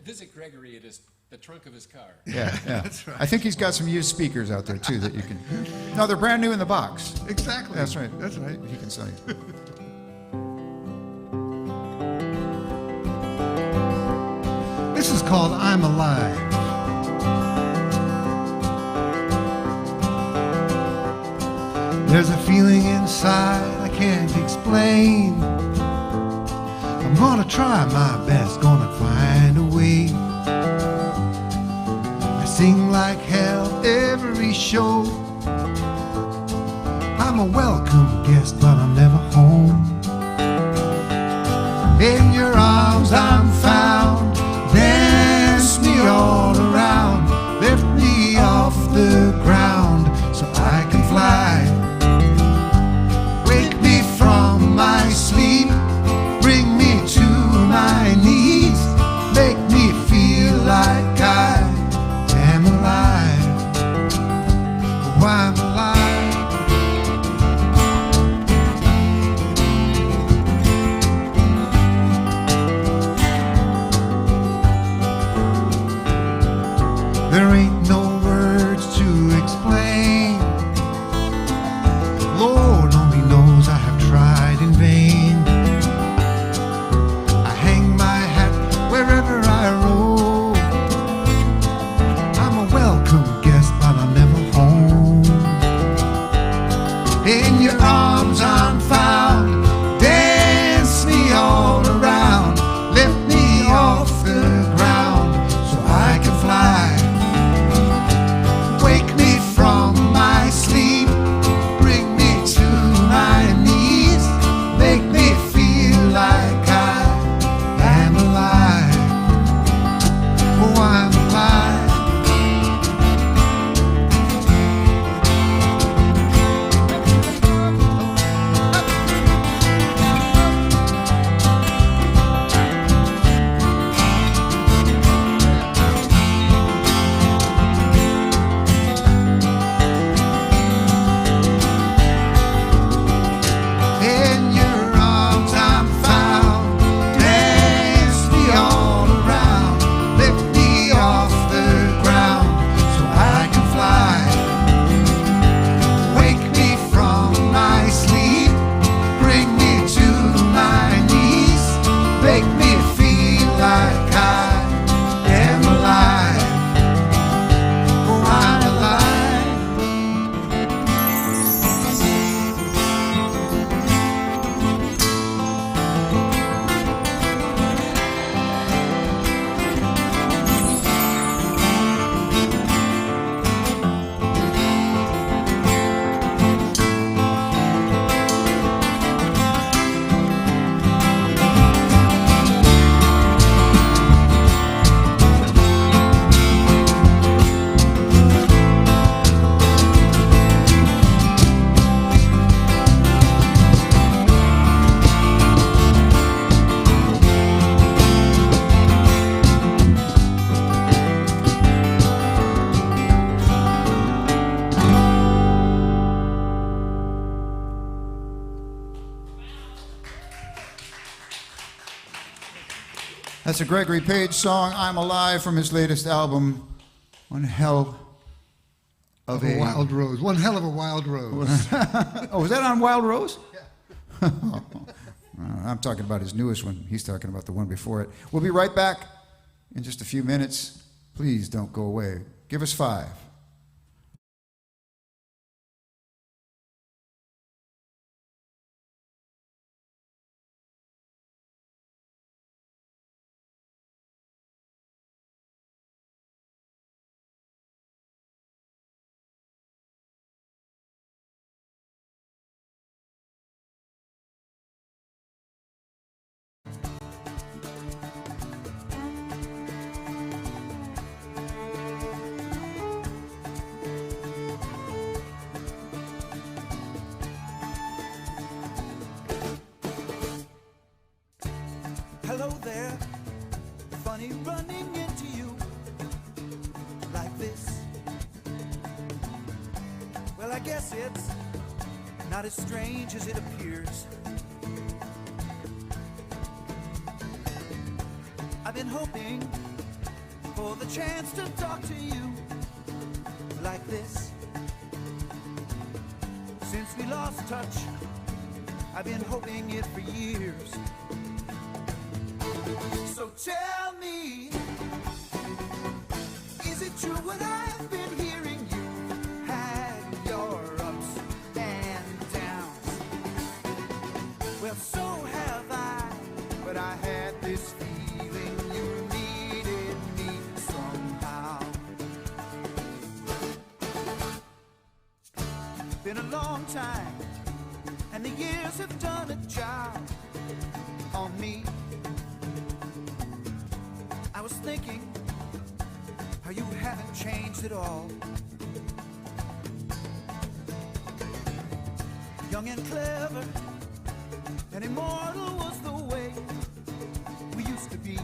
visit Gregory at the trunk of his car. Yeah. That's right. I think he's got some used speakers out there, too, that you can... No, they're brand new in the box. Exactly. That's right. That's right. He can sell you. This is called I'm Alive. There's a feeling inside I can't explain. I'm gonna try my best, gonna find a way. I sing like hell every show. I'm a welcome guest, but I'm never home. In your arms I'm found. Dance me all around. Lift me off the ground so I can fly. Wake me from my sleep. Bring me to my knees. Make me feel like I am alive. Oh, I'm alive. There ain't no words to explain. Lord only knows I have tried in vain. I hang my hat wherever I roam. I'm a welcome guest, but I'm never home. In your arms I'm found. Dance me all around. Lift me off the ground so I can fly. Wake me from my sleep. Bring me to my knees. Make me feel like I am alive. Oh, I'm alive. That's a Gregory Page song, I'm Alive, from his latest album, One Hell of A Wild Rose. One hell of a wild rose. Oh, was that on Wild Rose? Yeah. I'm talking about his newest one. He's talking about the one before it. We'll be right back in just a few minutes. Please don't go away. Give us 5. Hello there, funny running into you like this. Well, I guess it's not as strange as it appears. I've been hoping for the chance to talk to you like this. Since we lost touch, I've been hoping it for years. So tell me, is it true what I've been hearing? You had your ups and downs. Well, so have I, but I had this feeling you needed me somehow. Been a long time, and the years have done a job on me. I was thinking how you haven't changed at all. Young and clever and immortal was the way we used to be.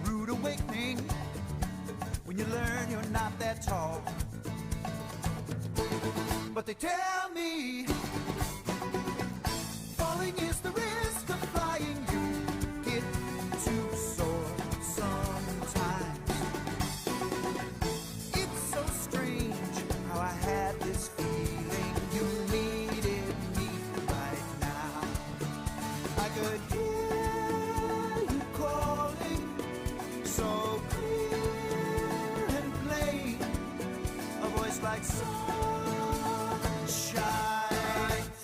Rude awakening when you learn you're not that tall. But they tell me falling is the risk of flying. You get too sore sometimes. It's so strange how I had this feeling you needed me right now. I could hear you calling so clear and plain, a voice like sunshine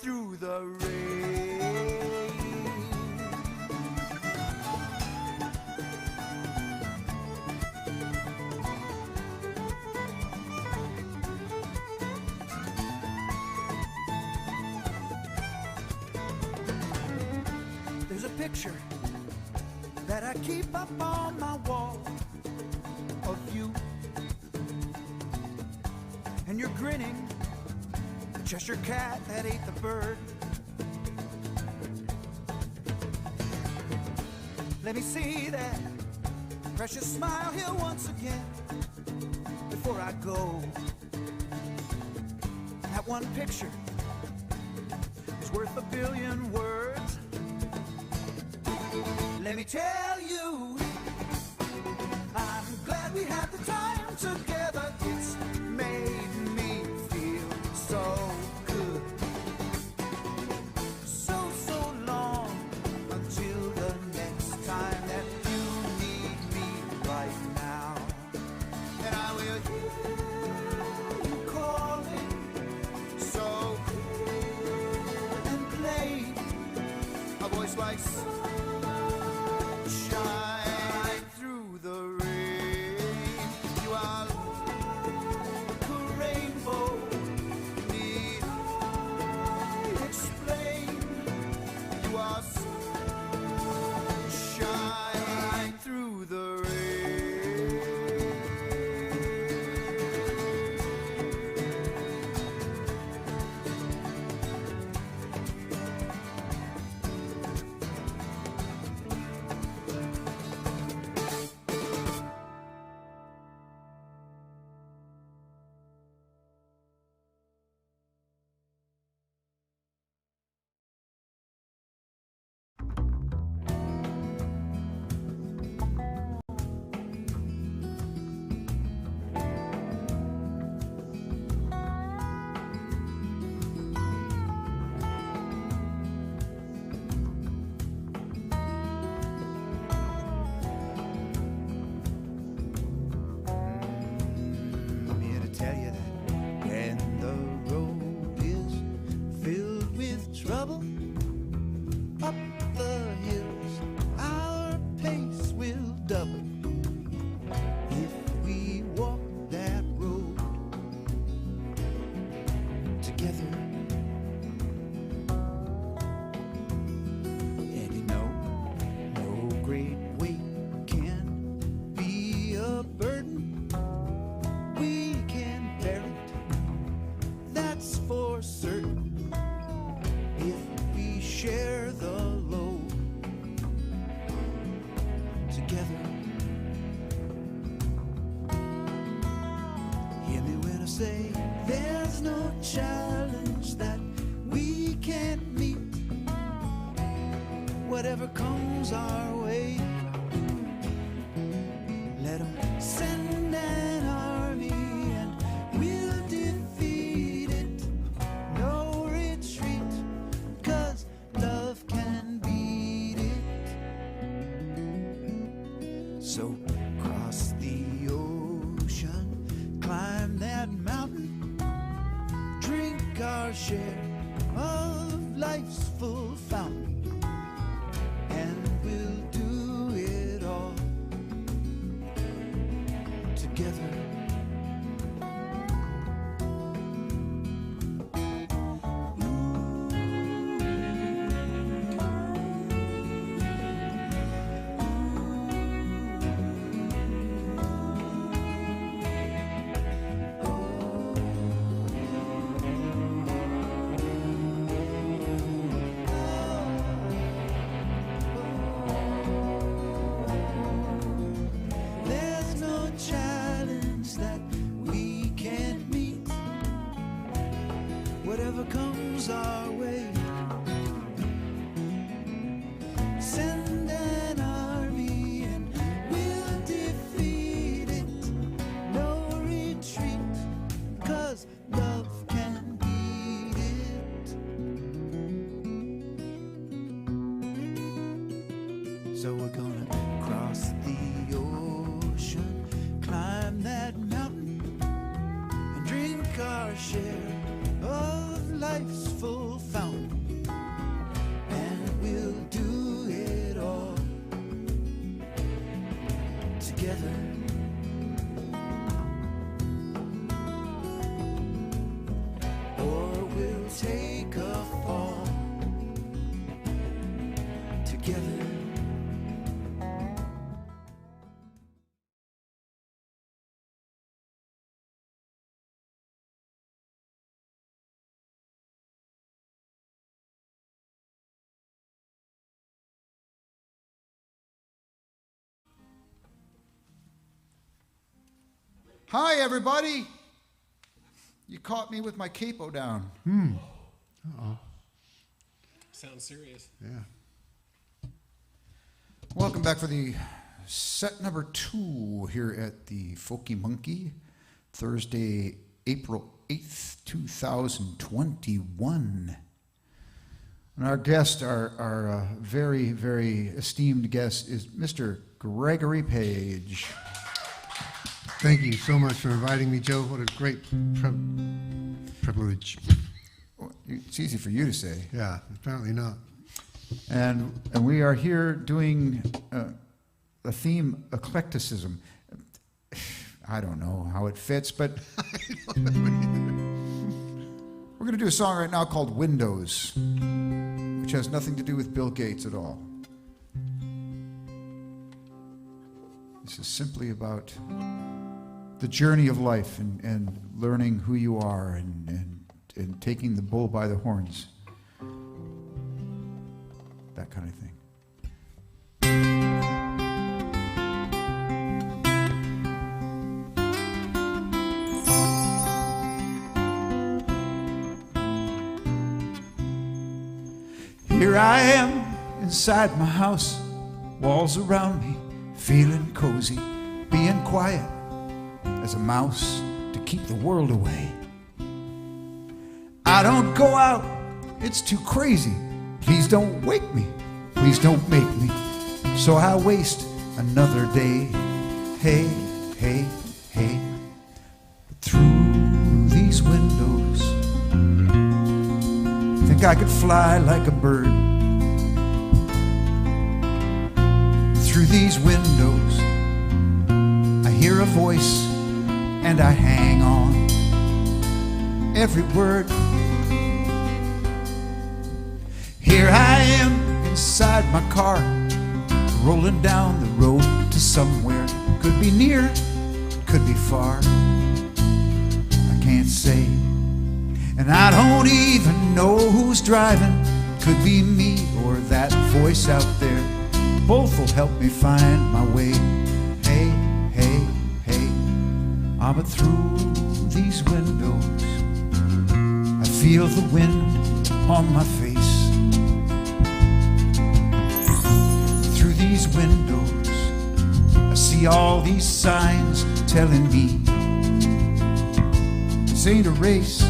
through the rain. There's a picture that I keep up on my wall of you, and you're grinning, just your cat that ate the bird. Let me see that precious smile here once again before I go. That one picture is worth 1,000,000,000 words. Let me tell you, I'm glad we had the time together. It's made me feel so good. So long until the next time that you need me right now. And I will hear you calling so clear and plain, a voice like sunshine through the rain. You are like a rainbow. Need I explain? You are sunshine through the rain. There's no challenge that we can't meet. Whatever comes our way, let 'em send an army and we'll defeat it. No retreat, 'cause love can beat it. So cross the ocean, climb that mountain, drink our share of life's full fountain, and we'll do it all together. There's no challenge that we can't meet. Whatever comes our way, send an army and we'll defeat it. No retreat, 'cause love can beat it. So we're gonna cross the ocean, climb that mountain, and drink our share of life's full fountain, and we'll do it all together. Or we'll take a fall together. Hi, everybody. You caught me with my capo down. Sounds serious. Yeah. Welcome back for the set number 2 here at the Folkey Monkey, Thursday, April 8th, 2021. And our guest, our very, very esteemed guest, is Mr. Gregory Page. Thank you so much for inviting me, Joe. What a great privilege. Well, it's easy for you to say. Yeah, apparently not. And we are here doing the theme eclecticism. I don't know how it fits, but we're going to do a song right now called Windows, which has nothing to do with Bill Gates at all. This is simply about the journey of life and learning who you are and taking the bull by the horns. That kind of thing. Here I am inside my house, walls around me, feeling cozy, being quiet as a mouse to keep the world away. I don't go out, it's too crazy. Please don't wake me, please don't make me, so I waste another day. Hey, hey, hey, through these windows, think I could fly like a bird. Through these windows, I hear a voice and I hang on every word. Here I am inside my car, rolling down the road to somewhere. Could be near, could be far, I can't say. And I don't even know who's driving. Could be me or that voice out there. Both will help me find my way. Hey, hey, hey, but through these windows, feel the wind on my face. Through these windows, I see all these signs telling me this ain't a race.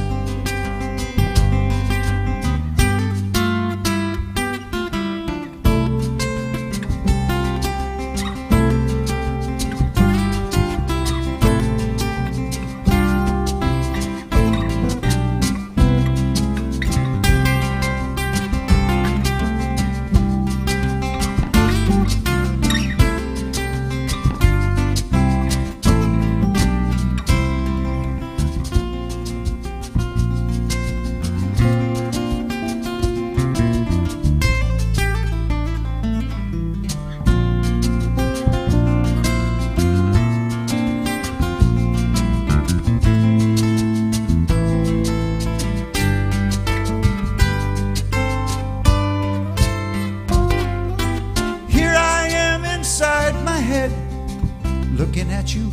Looking at you,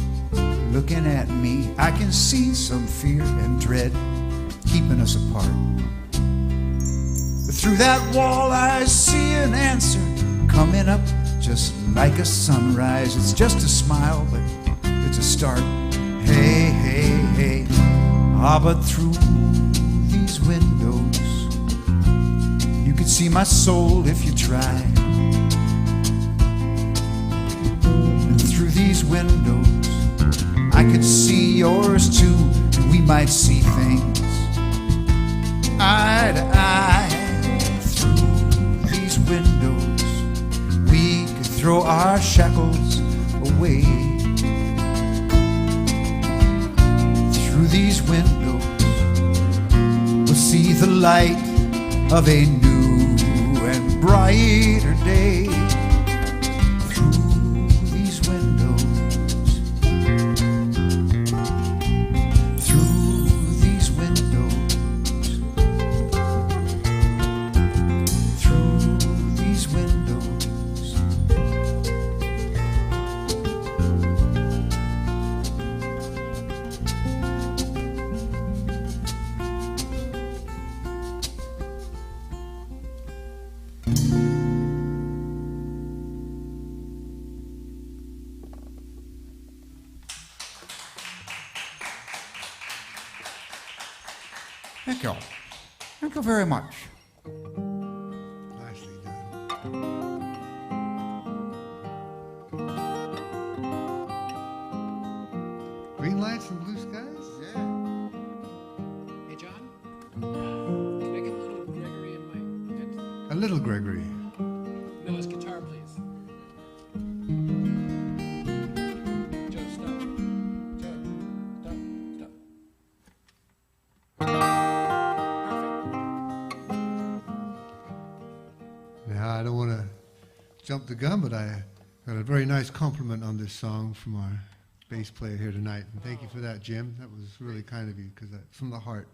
looking at me, I can see some fear and dread keeping us apart. But through that wall I see an answer coming up just like a sunrise. It's just a smile, but it's a start. Hey, hey, hey. Ah, but through these windows you could see my soul if you tried. Through these windows I could see yours too, and we might see things eye to eye. Through these windows we could throw our shackles away. Through these windows we'll see the light of a new and brighter day. Thank you. Thank you very much. Nicely done. Green lights and blue skies? Yeah. Hey, John? Can I get a little Gregory in my head? A little Gregory. No, his guitar, please. Joe, stop. Joe, stop, stop. Now, I don't want to jump the gun, but I got a very nice compliment on this song from our bass player here tonight. And thank you for that, Jim. That was really kind of you, because that's from the heart.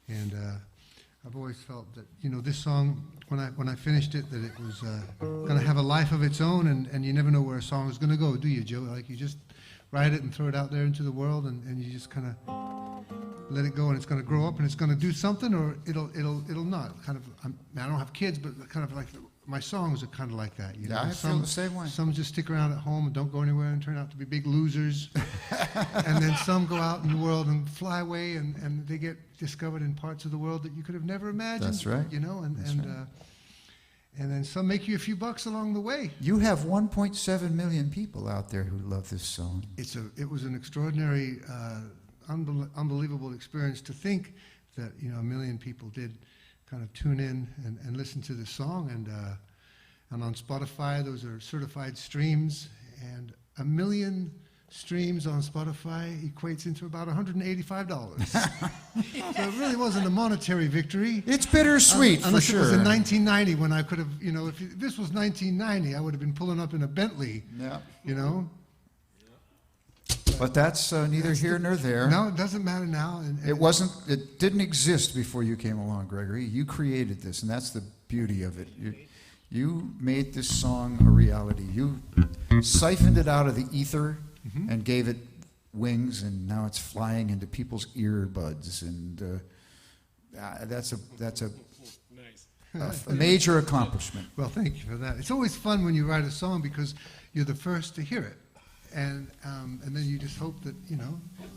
And I've always felt that, you know, this song, when I finished it, that it was going to have a life of its own, and you never know where a song is going to go, do you, Joe? Like, you just write it and throw it out there into the world, and you just kind of let it go, and it's going to grow up, and it's going to do something, or it'll not. Kind of, I don't have kids, but kind of like my songs are kind of like that. You know? Yeah, I feel the same way. Some just stick around at home and don't go anywhere and turn out to be big losers. And then some go out in the world and fly away, and they get discovered in parts of the world that you could have never imagined. That's right. You know, That's right. And then some make you a few bucks along the way. You have 1.7 million people out there who love this song. It was an extraordinary, unbelievable experience to think that, you know, 1 million people did kind of tune in and listen to this song, and on Spotify those are certified streams, and 1 million streams on Spotify equates into about $185. So it really wasn't a monetary victory. It's bittersweet, for unless sure. it was in 1990, when I could have, you know, if this was 1990, I would have been pulling up in a Bentley. Yeah. You know. But that's neither here nor there. No, it doesn't matter now. And It didn't exist before you came along, Gregory. You created this, and that's the beauty of it. You made this song a reality. You siphoned it out of the ether and gave it wings, and now it's flying into people's earbuds. And That's a Nice. a major accomplishment. Well, thank you for that. It's always fun when you write a song because you're the first to hear it, and then you just hope that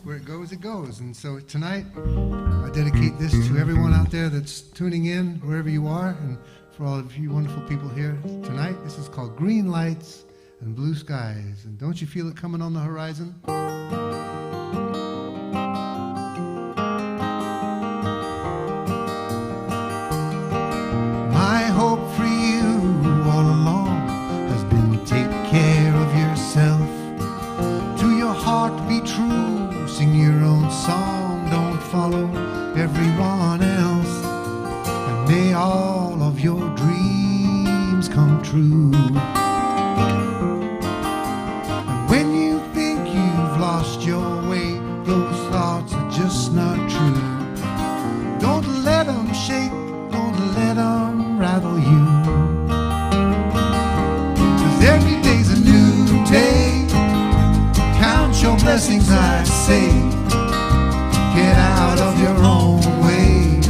where it goes, it goes. And so tonight, I dedicate this to everyone out there that's tuning in, wherever you are, and for all of you wonderful people here tonight. This is called Green Lights and Blue Skies. And don't you feel it coming on the horizon? My hope for you all along has been take care of yourself. To your heart be true, sing your own song, don't follow everyone else. And may all of your dreams come true. And when you think you've lost your way, those thoughts are just not true. Don't let them shake, don't let them rattle you. 'Cause every day's a new day. Count your blessings, I say. Get out of your own way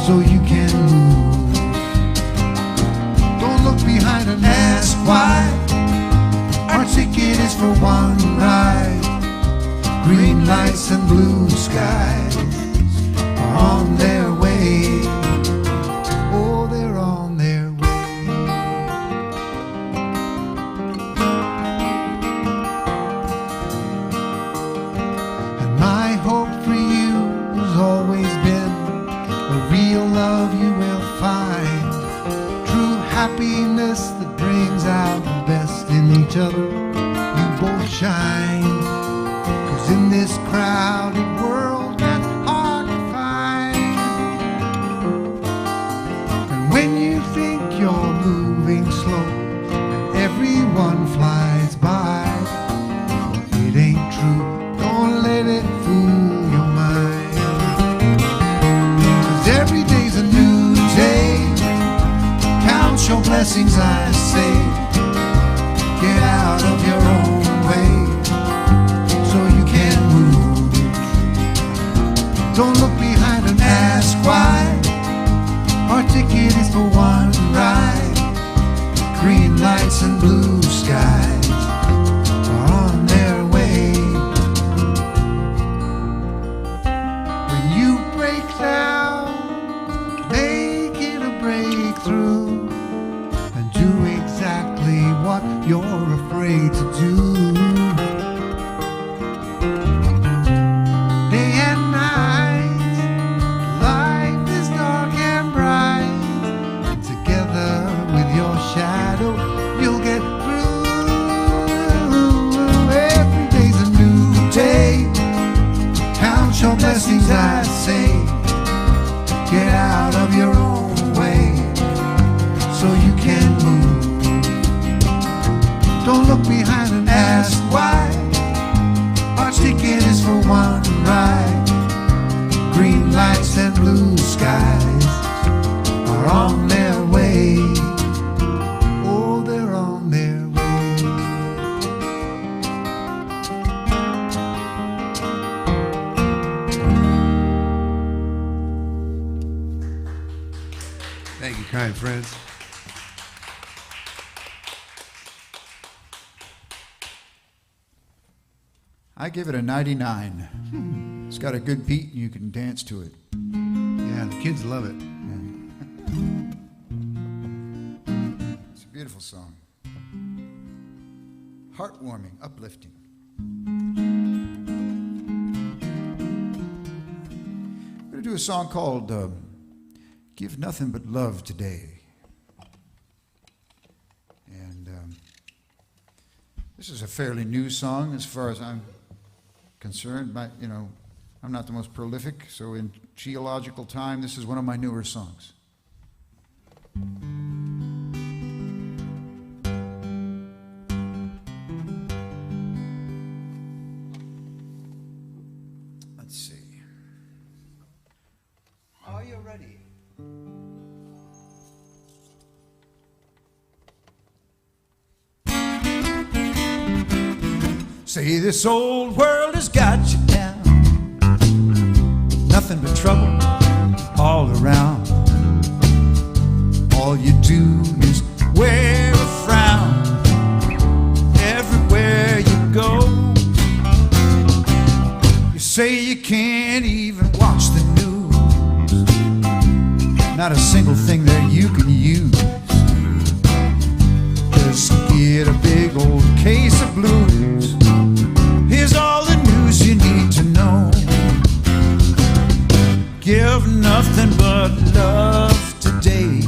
so you can move. Don't look behind and ask why. Our ticket is for one ride. Green lights and blue skies are on their way. Oh, they're on their way. And my hope for you has always been a real love you will find. True happiness that brings out the best in each other. You both shine. 'Cause in this crowded world that's hard to find. And when you think you're moving slow and everyone flies by, well, it ain't true. Don't let it fool your mind. 'Cause every day's a new day. Count your blessings, I say. Get out of your own way so you can move. Don't look behind and ask why. Our ticket is for one ride. Green lights and blue skies are on their way. When you break down, making a breakthrough, and do exactly what you're afraid to do. Day and night, life is dark and bright, and together with your shadow, you'll get through. Every day's a new day. Count your blessings, I say. Get out of your own way so you can move. Don't look behind and ask why. Our ticket is for one ride. Green lights and blue skies are on their way. Oh, they're on their way. Thank you, kind friends. I give it a 99. It's got a good beat and you can dance to it. Yeah, the kids love it. It's a beautiful song. Heartwarming, uplifting. I'm going to do a song called Give Nothing But Love Today. And this is a fairly new song as far as I'm concerned. I'm not the most prolific, so in geological time, this is one of my newer songs. Let's see. Are you ready? Say this old world has got you down. Nothing but trouble all around. All you do is wear a frown everywhere you go. You say you can't even watch the news. Not a single thing that you can use. Just get a big old case of blues. Here's all the news you need to know. Give nothing but love today.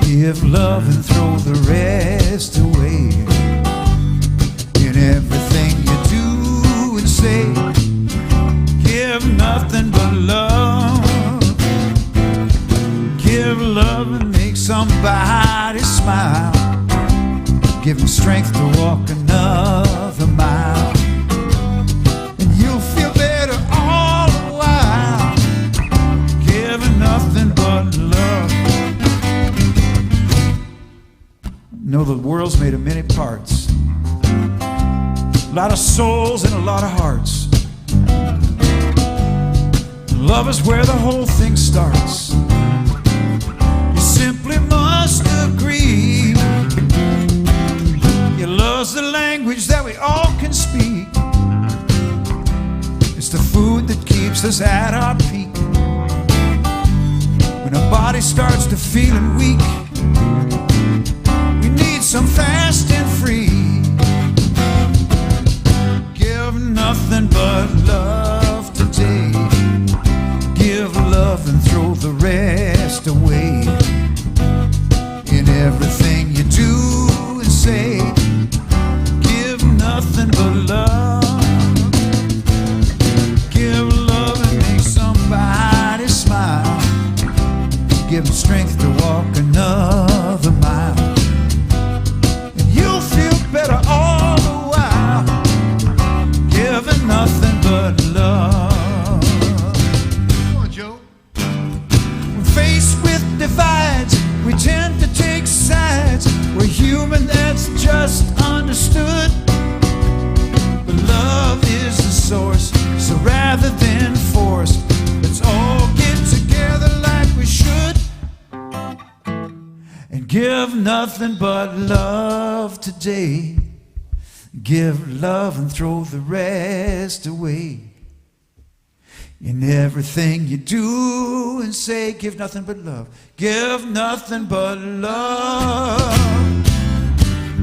Give love and throw the rest away. In everything you do and say, give nothing but love. Give love and make somebody smile. Give them strength to walk another mile. And you'll feel better all the while. Give nothing but love. Know the world's made of many parts. A lot of souls and a lot of hearts. Love is where the whole thing starts. You simply must agree. Your love's the language that we all can speak. It's the food that keeps us at our peak. When our body starts to feeling weak, we need some fast and free. Give nothing but love today. Give love and throw the rest away. In everything you do and say, give nothing but love. Give love and make somebody smile. Give them strength to walk another mile. And you'll feel better all the while. Giving nothing but love. Come on, Joe. When faced with divides, we tend to take sides. We're human, that's just understood. But love is the source, so rather than forced, let's all get together like we should. And give nothing but love today. Give love and throw the rest away. In everything you do and say, give nothing but love. Give nothing but love.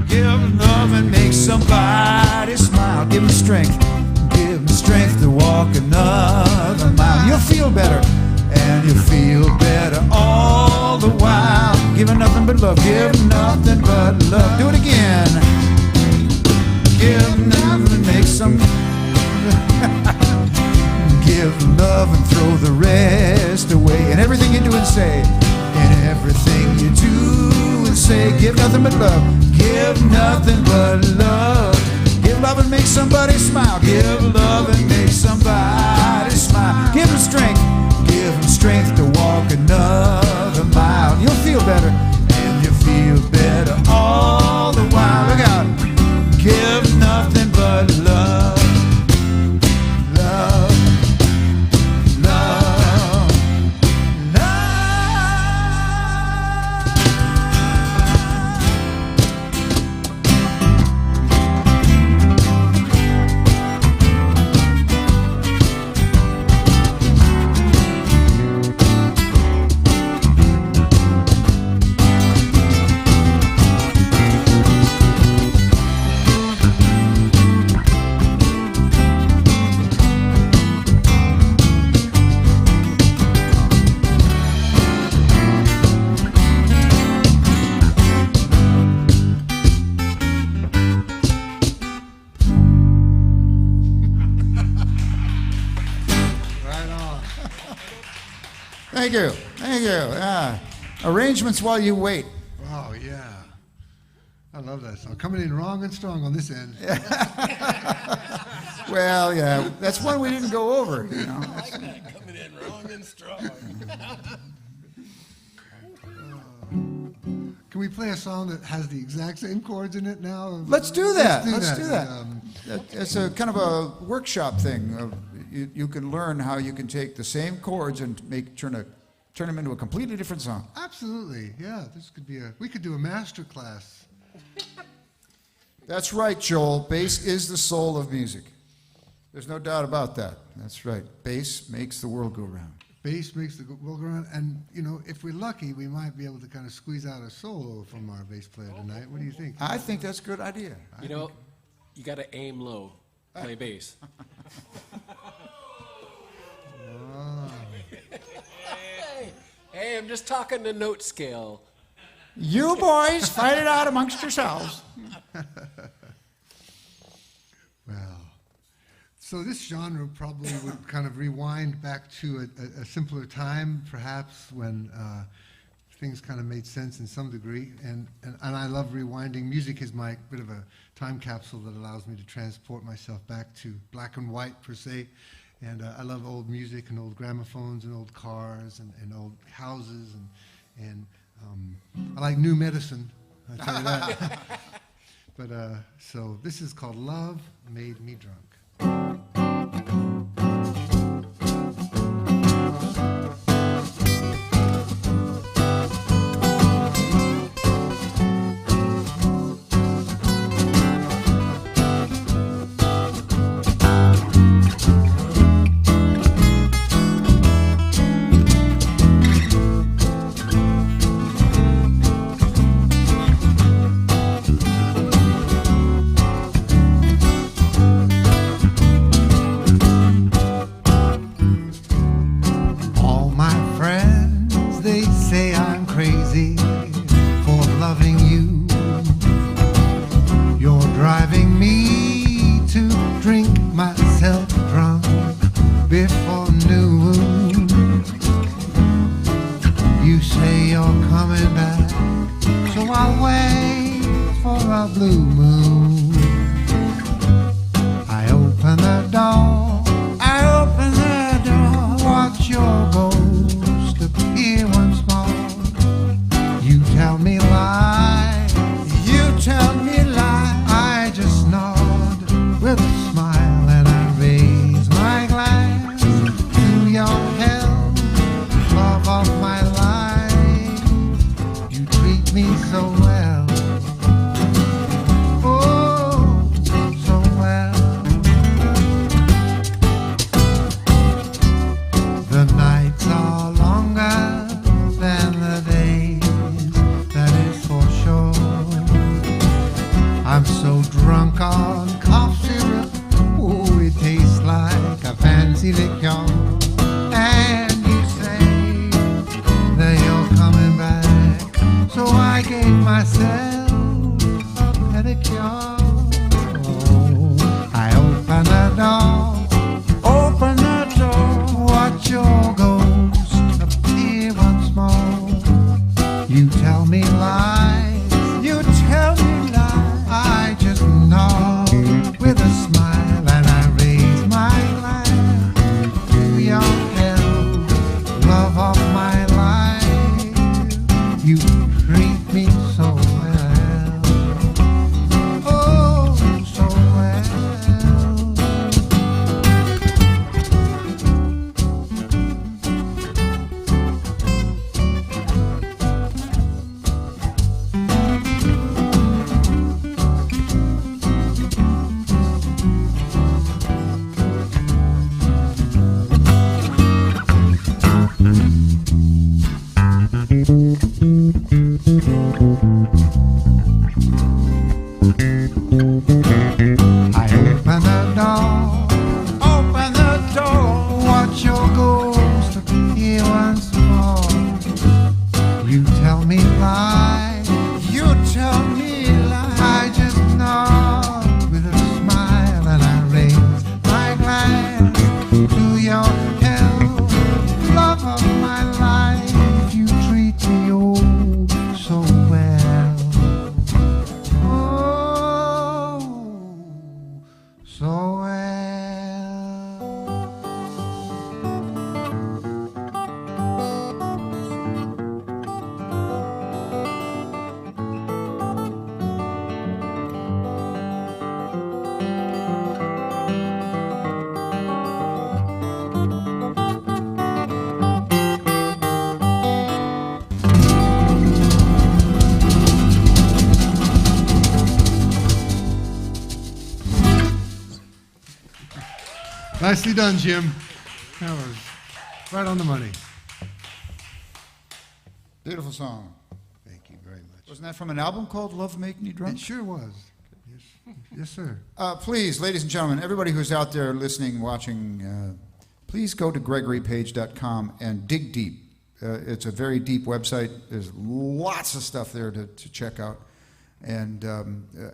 Give love and make somebody smile. Give them strength. Give them strength to walk another mile. You'll feel better, and you'll feel better all the while. Give nothing but love. Give nothing but love. Do it again. Give nothing and make some. Give love and throw the rest away. In everything you do and say, in everything you do and say, give nothing but love. Give nothing but love. Give love and make somebody smile. Give love and make somebody smile. Give them strength. Give them strength to walk another mile. You'll feel better, and you'll feel better all the while. Look out. Give nothing but love. Love. Thank you. Thank you. Arrangements while you wait. Oh, yeah. I love that song. Coming in wrong and strong on this end. Well, yeah, that's one we didn't go over. You know. I like that, coming in wrong and strong. Can we play a song that has the exact same chords in it now? Let's do that. Let's do that. And, It's a kind of a workshop thing. you can learn how you can take the same chords and turn them into a completely different song. Absolutely, yeah. We could do a master class. That's right, Joel. Bass is the soul of music. There's no doubt about that. That's right. Bass makes the world go round. Bass makes the world go round, and if we're lucky, we might be able to kind of squeeze out a solo from our bass player tonight. What do you think? I think that's a good idea. You got to aim low, play bass. Hey, I'm just talking the note scale. You boys fight it out amongst yourselves. Well, so this genre probably would kind of rewind back to a simpler time, perhaps, when things kind of made sense in some degree. And I love rewinding. Music is my bit of a time capsule that allows me to transport myself back to black and white, per se. And I love old music and old gramophones and old cars and old houses. And I like new medicine, I'll tell you that. But so this is called Love Made Me Drunk. You treat me so well. Nicely done, Jim. That was right on the money. Beautiful song. Thank you very much. Wasn't that from an album called Love Making You Drunk? It sure was. Yes, sir. Please, ladies and gentlemen, everybody who's out there listening, watching, please go to gregorypage.com and dig deep. It's a very deep website. There's lots of stuff there to check out. And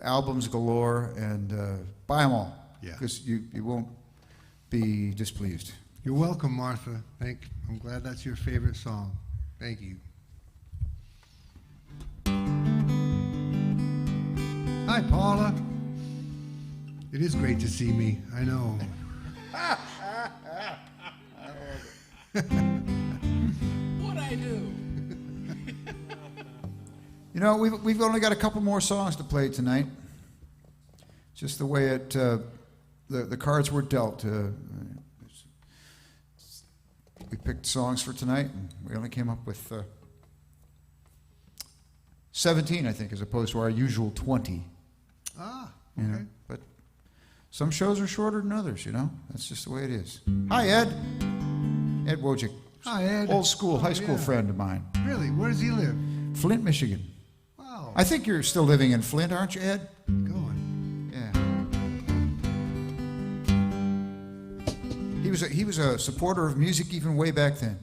albums galore, and buy them all. Yeah. Because you won't be displeased. You're welcome, Martha. I'm glad that's your favorite song. Thank you. Hi, Paula. It is great to see me. I know. What'd I do? You know, we've only got a couple more songs to play tonight. Just the way the cards were dealt. We picked songs for tonight, and we only came up with 17, I think, as opposed to our usual 20. Ah, You know, okay. but some shows are shorter than others, you know? That's just the way it is. Hi, Ed. Ed Wojcik. Hi, Ed. Old school, high Oh, school yeah. friend of mine. Really? Where does he live? Flint, Michigan. Wow. I think you're still living in Flint, aren't you, Ed? Go on. Yeah. He was a supporter of music even way back then.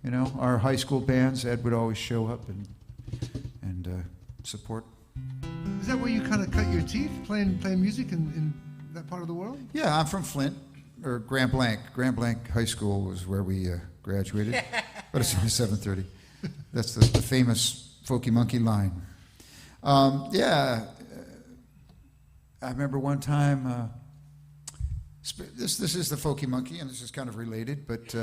You know, our high school bands, Ed would always show up and support. Is that where you kind of cut your teeth, playing music in that part of the world? Yeah, I'm from Flint, or Grand Blanc. Grand Blanc High School was where we graduated, but it's only 7:30. That's the famous Folkey Monkey line. Yeah, I remember one time. This is the Folkey Monkey, and this is kind of related, but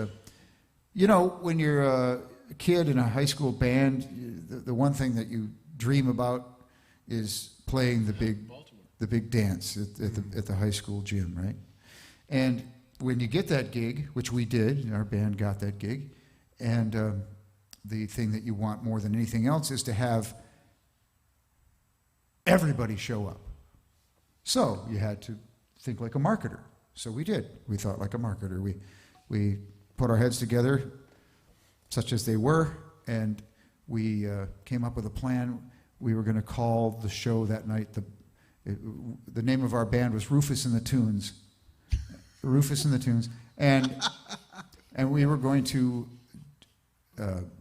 you know, when you're a kid in a high school band, the one thing that you dream about is playing the big dance at the high school gym, right? And when you get that gig, which we did, our band got that gig, and the thing that you want more than anything else is to have everybody show up. So you had to think like a marketer. So we did. We thought like a marketer. We put our heads together, such as they were, and we came up with a plan. We were going to call the show that night, the name of our band was Rufus and the Tunes. Rufus and the Tunes. And we were going to,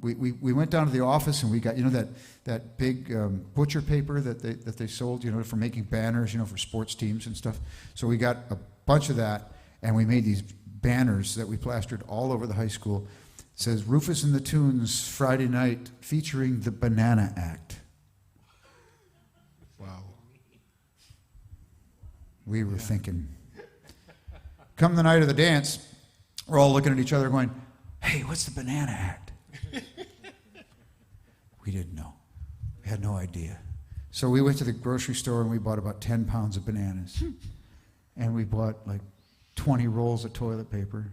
we went down to the office and we got, you know, that big butcher paper that they sold, you know, for making banners, you know, for sports teams and stuff. So we got a bunch of that, and we made these banners that we plastered all over the high school. It says, Rufus and the Tunes, Friday night, featuring the Banana Act. Wow. We were thinking, come the night of the dance, we're all looking at each other going, hey, what's the Banana Act? We didn't know. We had no idea. So we went to the grocery store and we bought about 10 pounds of bananas. And we bought like 20 rolls of toilet paper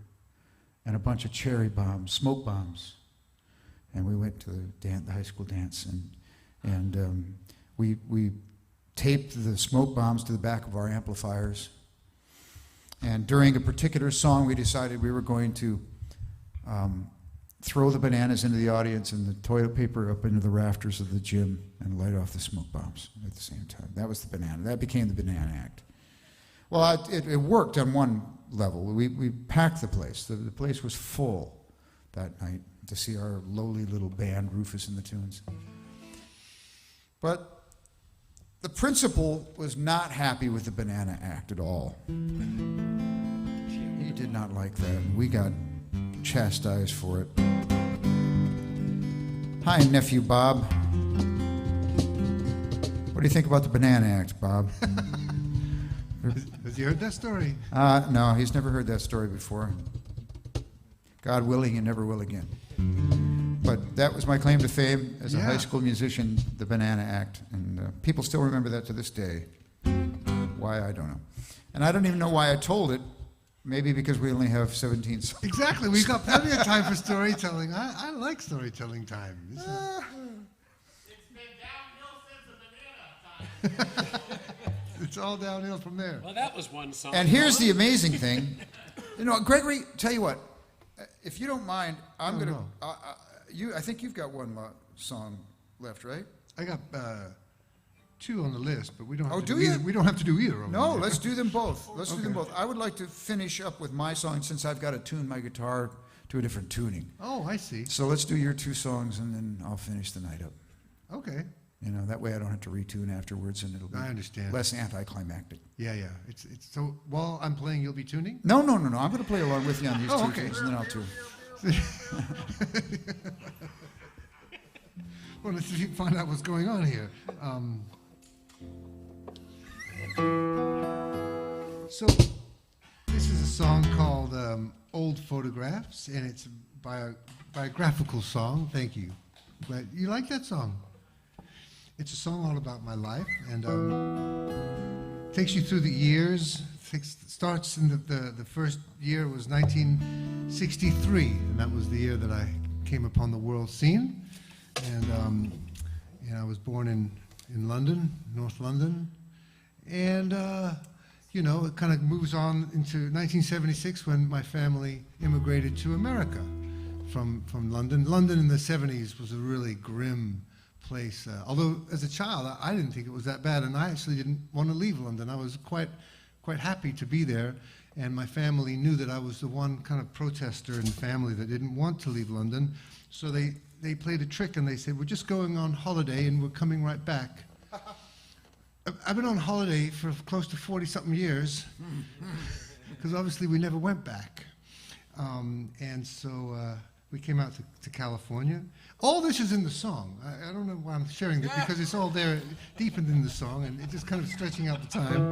and a bunch of cherry bombs, smoke bombs. And we went to the high school dance, and we taped the smoke bombs to the back of our amplifiers. And during a particular song, we decided we were going to throw the bananas into the audience and the toilet paper up into the rafters of the gym and light off the smoke bombs at the same time. That was the banana. That became the Banana Act. Well, it worked on one level. We packed the place. The place was full that night to see our lowly little band, Rufus and the Tunes. But the principal was not happy with the Banana Act at all. He did not like that. We got chastised for it. Hi, nephew Bob. What do you think about the Banana Act, Bob? Has you heard that story? No, he's never heard that story before. God willing, he never will again. But that was my claim to fame as a high school musician, the Banana Act. And people still remember that to this day. Why, I don't know. And I don't even know why I told it. Maybe because we only have 17 songs. Exactly. We've got plenty of time for storytelling. I like storytelling time. It's been downhill since the banana time. It's all downhill from there. Well, that was one song. And here's the amazing thing. You know, Gregory, tell you what, if you don't mind, I'm No, going no. to, I think you've got one song left, right? I got 2 on the list, but we don't have Oh, to do do you? either. We don't have to do either of them. No, let's do them both. Let's do them both. I would like to finish up with my song since I've got to tune my guitar to a different tuning. Oh, I see. So let's do your 2 songs and then I'll finish the night up. Okay. You know, that way I don't have to retune afterwards and it'll be I understand. less anticlimactic. Yeah. It's so while I'm playing, you'll be tuning? No. I'm going to play along with you on these 2 okay. things and then I'll tune. Well, let's see if you can find out what's going on here. So this is a song called Old Photographs, and it's a biographical song. Thank you. But you like that song? It's a song all about my life, and takes you through the years. Starts in the first year was 1963, and that was the year that I came upon the world scene. And I was born in London, North London, and it kind of moves on into 1976 when my family immigrated to America from London. London in the 70s was a really grim place. Although as a child, I didn't think it was that bad, and I actually didn't want to leave London. I was quite happy to be there, and my family knew that I was the one kind of protester in the family that didn't want to leave London. So they played a trick and they said, we're just going on holiday and we're coming right back. I've been on holiday for close to 40-something years, because obviously we never went back. And so we came out to California. All this is in the song. I don't know why I'm sharing it, because it's all there deepened in the song, and it's just kind of stretching out the time.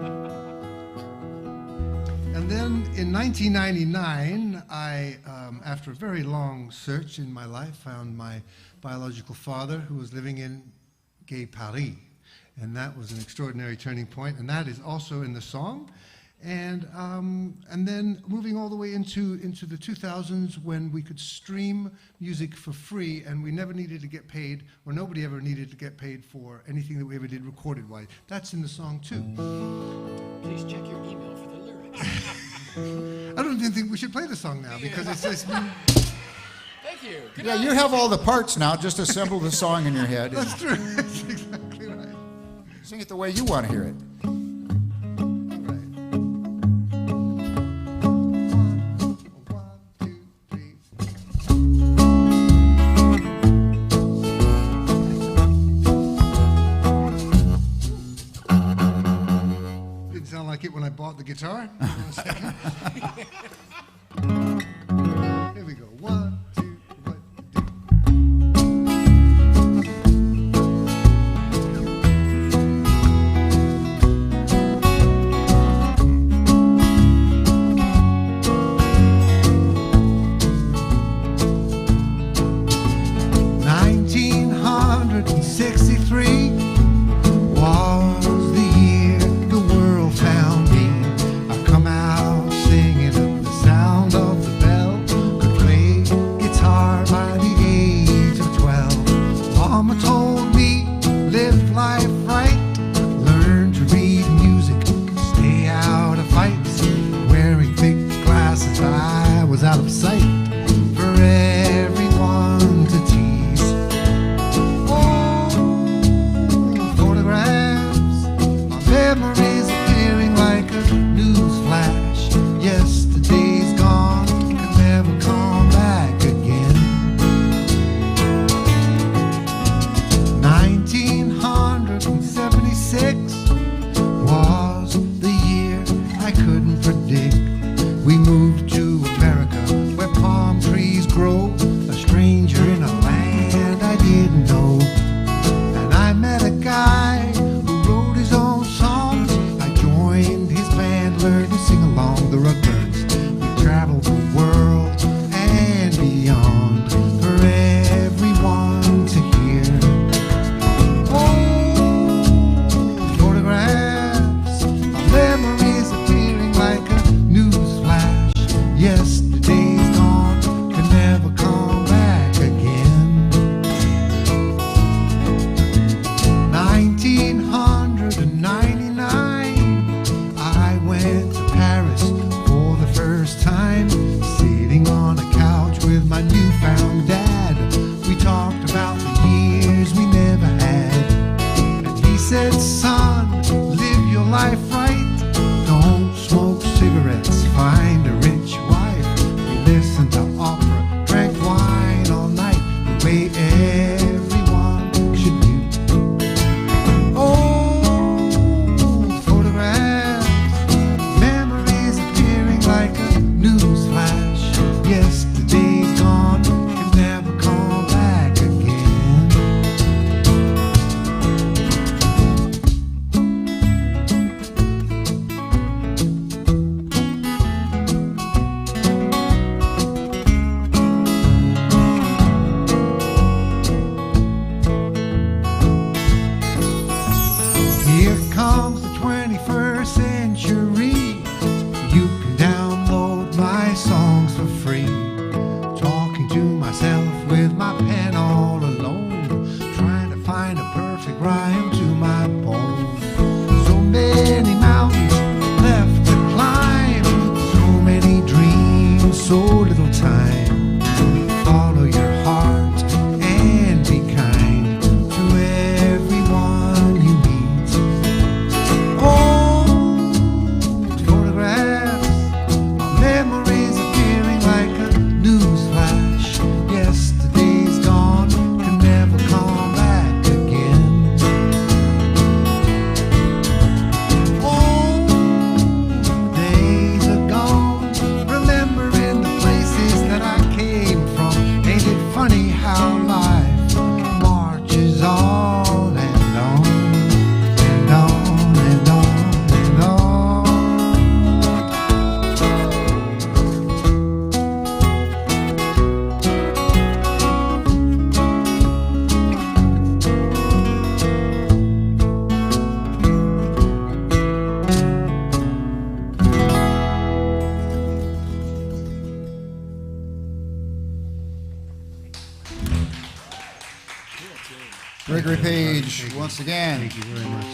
And then in 1999, I, after a very long search in my life, found my biological father, who was living in Gay Paris. And that was an extraordinary turning point, and that is also in the song. And then moving all the way into the 2000s, when we could stream music for free, and we never needed to get paid, or nobody ever needed to get paid for anything that we ever did recorded-wise. That's in the song, too. Please check your email for the lyrics. I don't even think we should play the song now, because it's just... Thank you. Good Yeah, night. you have all the parts now. Just assemble the song in your head. That's true. That's exactly right. Sing it the way you want to hear it. Didn't sound like it when I bought the guitar. Here we go. 1, 2, 1, 2. Was the year the world found me. I come out singing at the sound of the bell. Could play guitar by the age of 12. Mama told me, live life right, learn to read music, stay out of fights. Wearing thick glasses, I was out of sight for everyone to tease. Memories appearing like a news flash. Yesterday's gone, could never come back again. 1976 was the year I couldn't predict. We moved to America, where palm trees grow. A stranger in a land I didn't know. And I met a guy who wrote his own songs. I joined his band, learned to sing along the Ruckers. We traveled the world and beyond for everyone to hear. Oh, photographs of memories appearing like a news flash. Yesterday's gone, can never come with my pen all alone, trying to find a perfect rhyme to my poem. So many mountains left to climb, so many dreams, so little time. Follow your heart and be kind to everyone you meet. Old photographs are memories appearing like a news flash. Yesterday's gone, can never come back again. Old days are gone, remembering the places that I came from. Ain't it funny how life marches on and on and on and on and on. Gregory Page, once again. Thank you very much.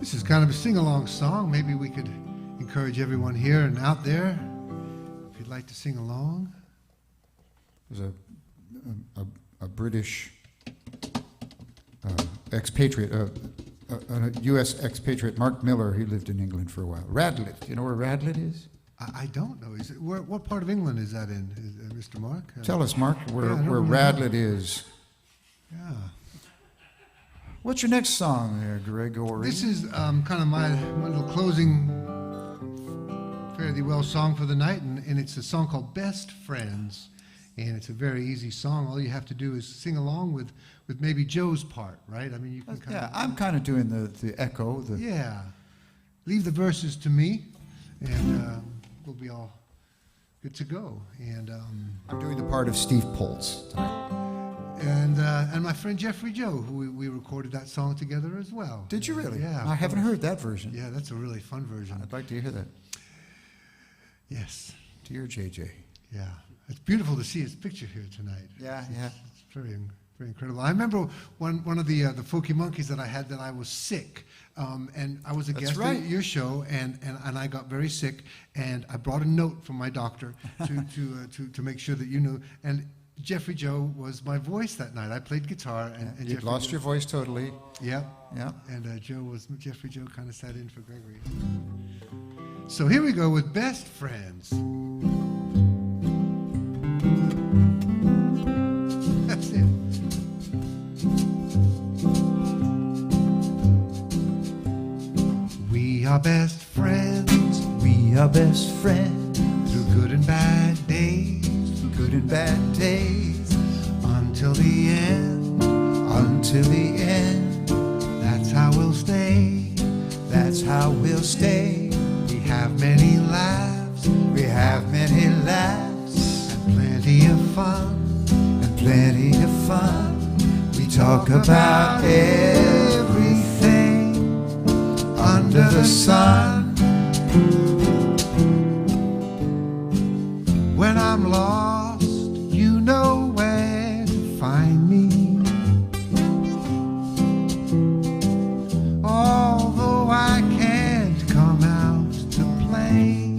This is kind of a sing-along song. Maybe we could encourage everyone here and out there, if you'd like to sing along. There's a British expatriate, a U.S. expatriate, Mark Miller. He lived in England for a while. Radlett. Do you know where Radlett is? I don't know. Is it, what part of England is that in, Mr. Mark? Tell us, Mark, where I don't really Radlett is. Yeah. What's your next song there, Gregory? This is kind of my little closing, fairly well song for the night, and it's a song called Best Friends. And it's a very easy song. All you have to do is sing along with maybe Joe's part, right? I mean, you can kind yeah, of... I'm kind of doing the echo. Yeah. Leave the verses to me, and we'll be all good to go. And I'm doing the part of Steve Poltz tonight. and my friend Jeffrey Joe, who we recorded that song together as well. Did you really? Yeah. I haven't heard that version. Yeah, that's a really fun version. I'd like to hear that. Yes. Dear JJ. Yeah. It's beautiful to see his picture here tonight. Yeah. It's very, very incredible. I remember one of the Folkey Monkeys that I had that I was sick, and I was a That's guest right. at your show, and I got very sick, and I brought a note from my doctor to make sure that you knew. And Jeffrey Joe was my voice that night. I played guitar, and You'd Jeffrey lost Joe, your voice totally. Yeah. Yeah. And Jeffrey Joe kind of sat in for Gregory. So here we go with Best Friends. That's it. We are best friends. We are best friends Through good and bad days. through good and bad days Until the end. until the end. That's how we'll stay. That's how we'll stay. We have many laughs. We have many laughs And plenty of fun. and plenty of fun. We talk about everything under the sun. When I'm lost, you know where to find me. Although I can't come out to play,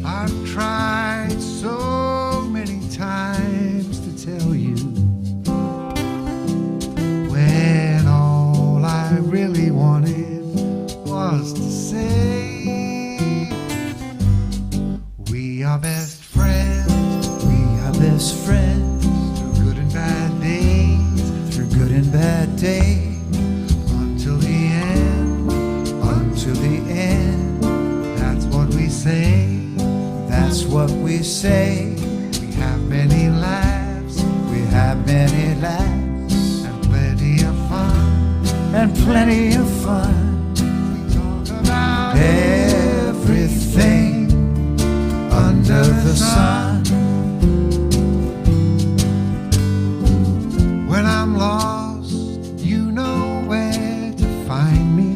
I've tried so many times to tell you when all I really wanted was to say we are best friends. We are best friends Through good and bad days. through good and bad days Until the end. until the end. That's what we say. That's what we say. We have many laughs We have many laughs and plenty of fun. and plenty of fun. We talk about Everything under the sun. when I'm lost, you know where to find me.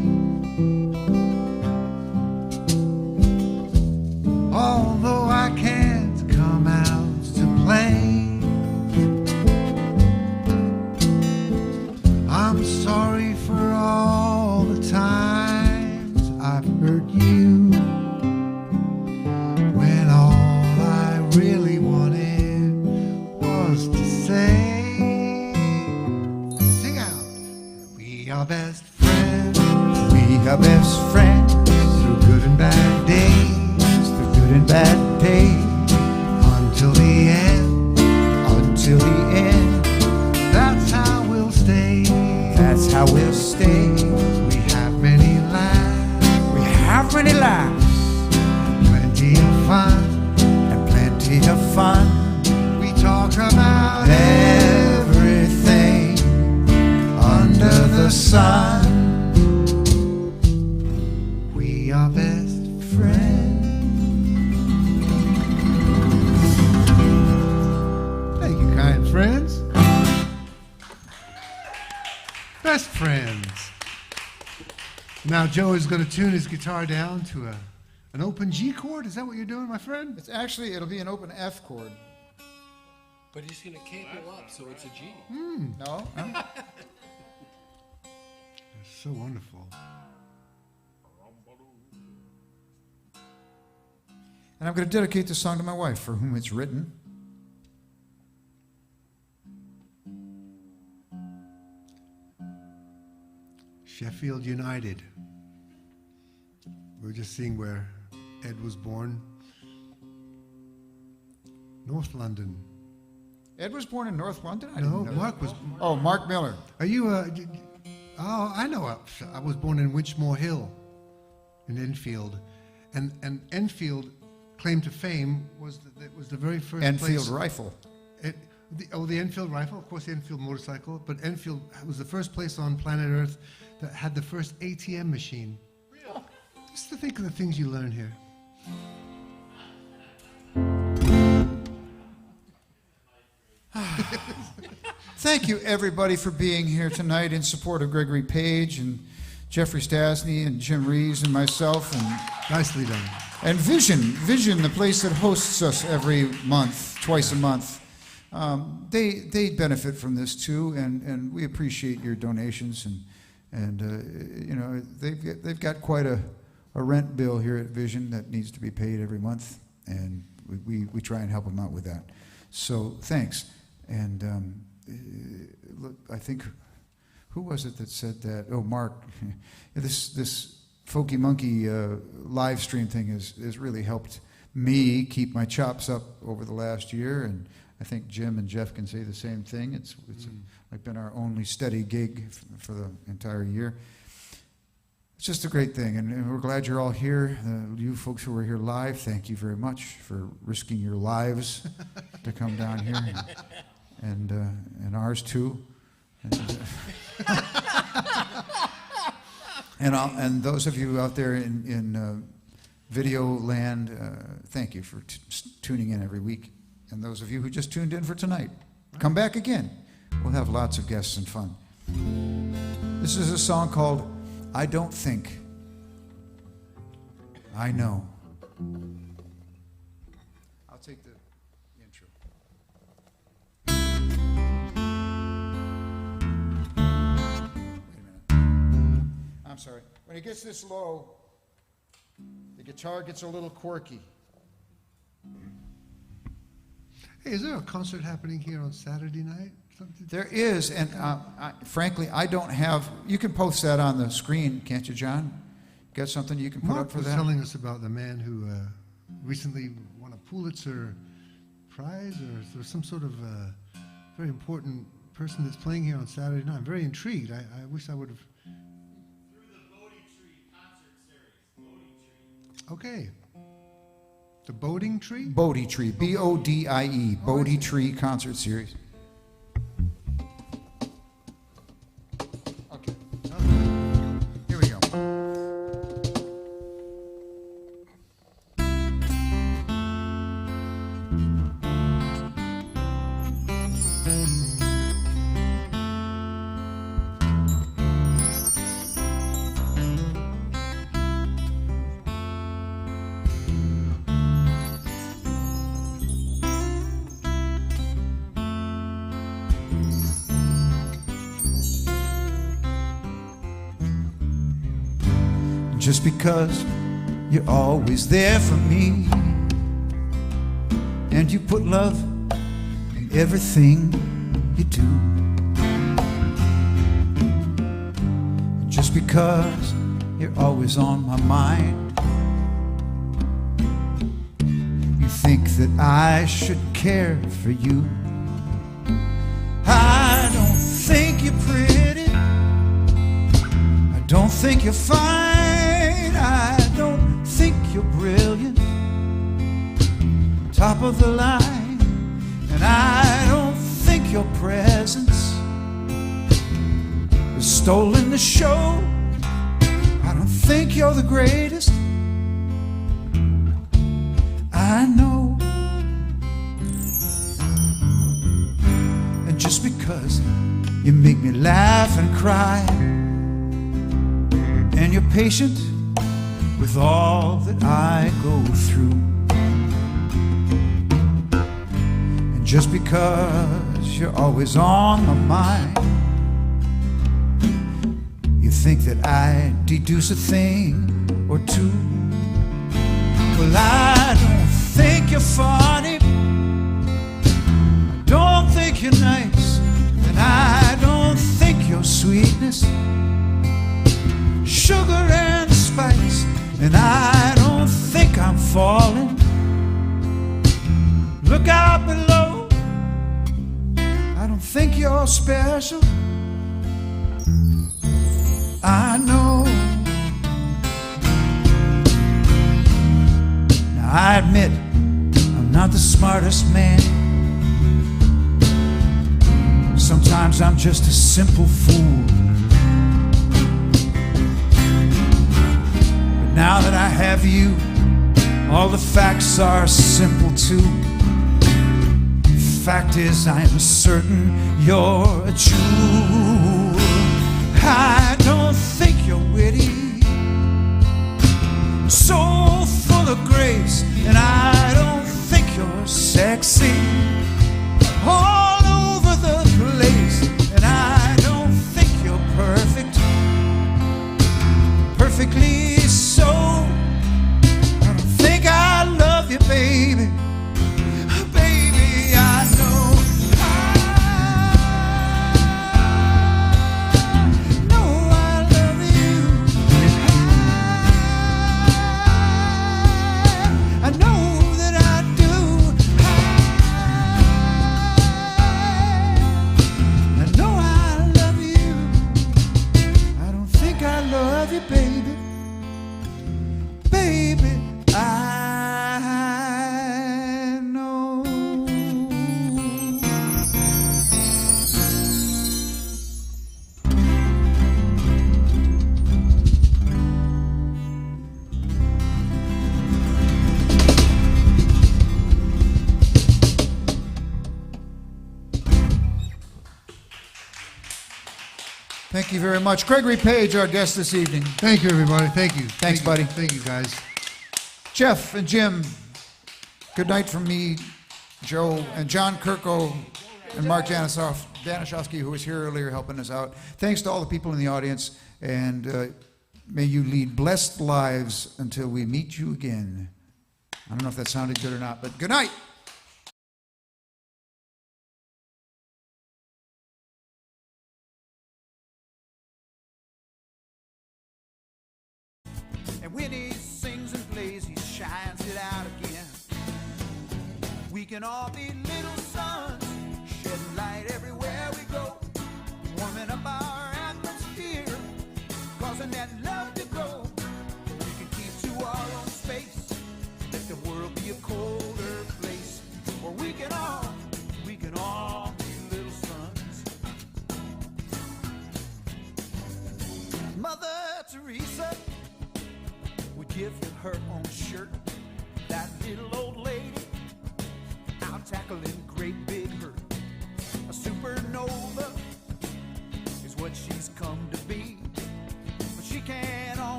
Now Joe is going to tune his guitar down to an open G chord. Is that what you're doing, my friend? It's actually, it'll be an open F chord. But he's going to capo up, so it's a G. No? That's so wonderful. And I'm going to dedicate this song to my wife, for whom it's written. Sheffield United. We were just seeing where Ed was born. North London. Ed was born in North London? I No, didn't know Mark that. was. Oh, Mark Miller. Are you? Oh, I know. I was born in Winchmore Hill, in Enfield, and Enfield, claim to fame was it was the very first Enfield place. rifle. The Enfield rifle, of course, the Enfield motorcycle, but Enfield was the first place on planet Earth that had the first ATM machine. Really? Just to think of the things you learn here. Thank you, everybody, for being here tonight in support of Gregory Page and Jeffrey Stasny and Jim Reeves and myself and Nicely done. Vision, the place that hosts us every month, twice a month. They benefit from this too, and we appreciate your donations and you know they've got quite a rent bill here at Vision that needs to be paid every month, and we try and help them out with that. So thanks. And look, I think, who was it that said that? Oh, Mark. This Folkey Monkey live stream thing has really helped me keep my chops up over the last year, and I think Jim and Jeff can say the same thing. It's like been our only steady gig for the entire year. It's just a great thing, and we're glad you're all here. You folks who are here live, thank you very much for risking your lives to come down here, and ours too. And those of you out there in video land, thank you for tuning in every week. And those of you who just tuned in for tonight, come back again. We'll have lots of guests and fun. This is a song called I Don't Think, I Know. I'll take the intro. Wait a minute. I'm sorry. When it gets this low, the guitar gets a little quirky. Hey, is there a concert happening here on Saturday night? Something? There is, and frankly, I don't have. You can post that on the screen, can't you, John? Got something you can put Mark up for was that? telling us about the man who recently won a Pulitzer Prize, or is there some sort of very important person that's playing here on Saturday night? I'm very intrigued. I wish I would have. Through the Bodhi Tree concert series. Bodhi Tree. Okay. The Boating Tree? Bodhi Tree, B-O-D-I-E, Bodhi Tree Concert Series. Okay. Here we go. Just because you're always there for me, and you put love in everything you do. Just because you're always on my mind, you think that I should care for you. I don't think you're pretty, I don't think you're fine, I don't think you're brilliant, top of the line, and I don't think your presence has stolen the show. I don't think you're the greatest, I know. And just because you make me laugh and cry, and you're patient with all that I go through. And just because you're always on my mind, you think that I deduce a thing or two. Well, I don't think you're funny, I don't think you're nice, and I don't think your sweetness sugar and spice, and I don't think I'm falling. Look out below, I don't think you're special. I know. Now I admit I'm not the smartest man. Sometimes I'm just a simple fool. But now that I have you, all the facts are simple too. Fact is, I am certain you're a Jew. I don't think you're witty, so full of grace, and I don't think you're sexy all over the place, and I don't think you're perfect, perfectly so. I don't think I love you, baby. Baby, I know. Thank you very much. Gregory Page, our guest this evening. Thank you, everybody. Thank you. Thanks, buddy. Thank you, guys. Jeff and Jim, good night from me, Joe, and John Kirko, and Mark Danishofsky, who was here earlier helping us out. Thanks to all the people in the audience, and may you lead blessed lives until we meet you again. I don't know if that sounded good or not, but good night. And when he sings and plays, he shines it out again. We can all be little suns, shedding light everywhere we go, warming up our atmosphere, causing that love to grow. We can keep to our own space, let the world be a colder place, or we can all be little suns. Mother Teresa would give you her own shirt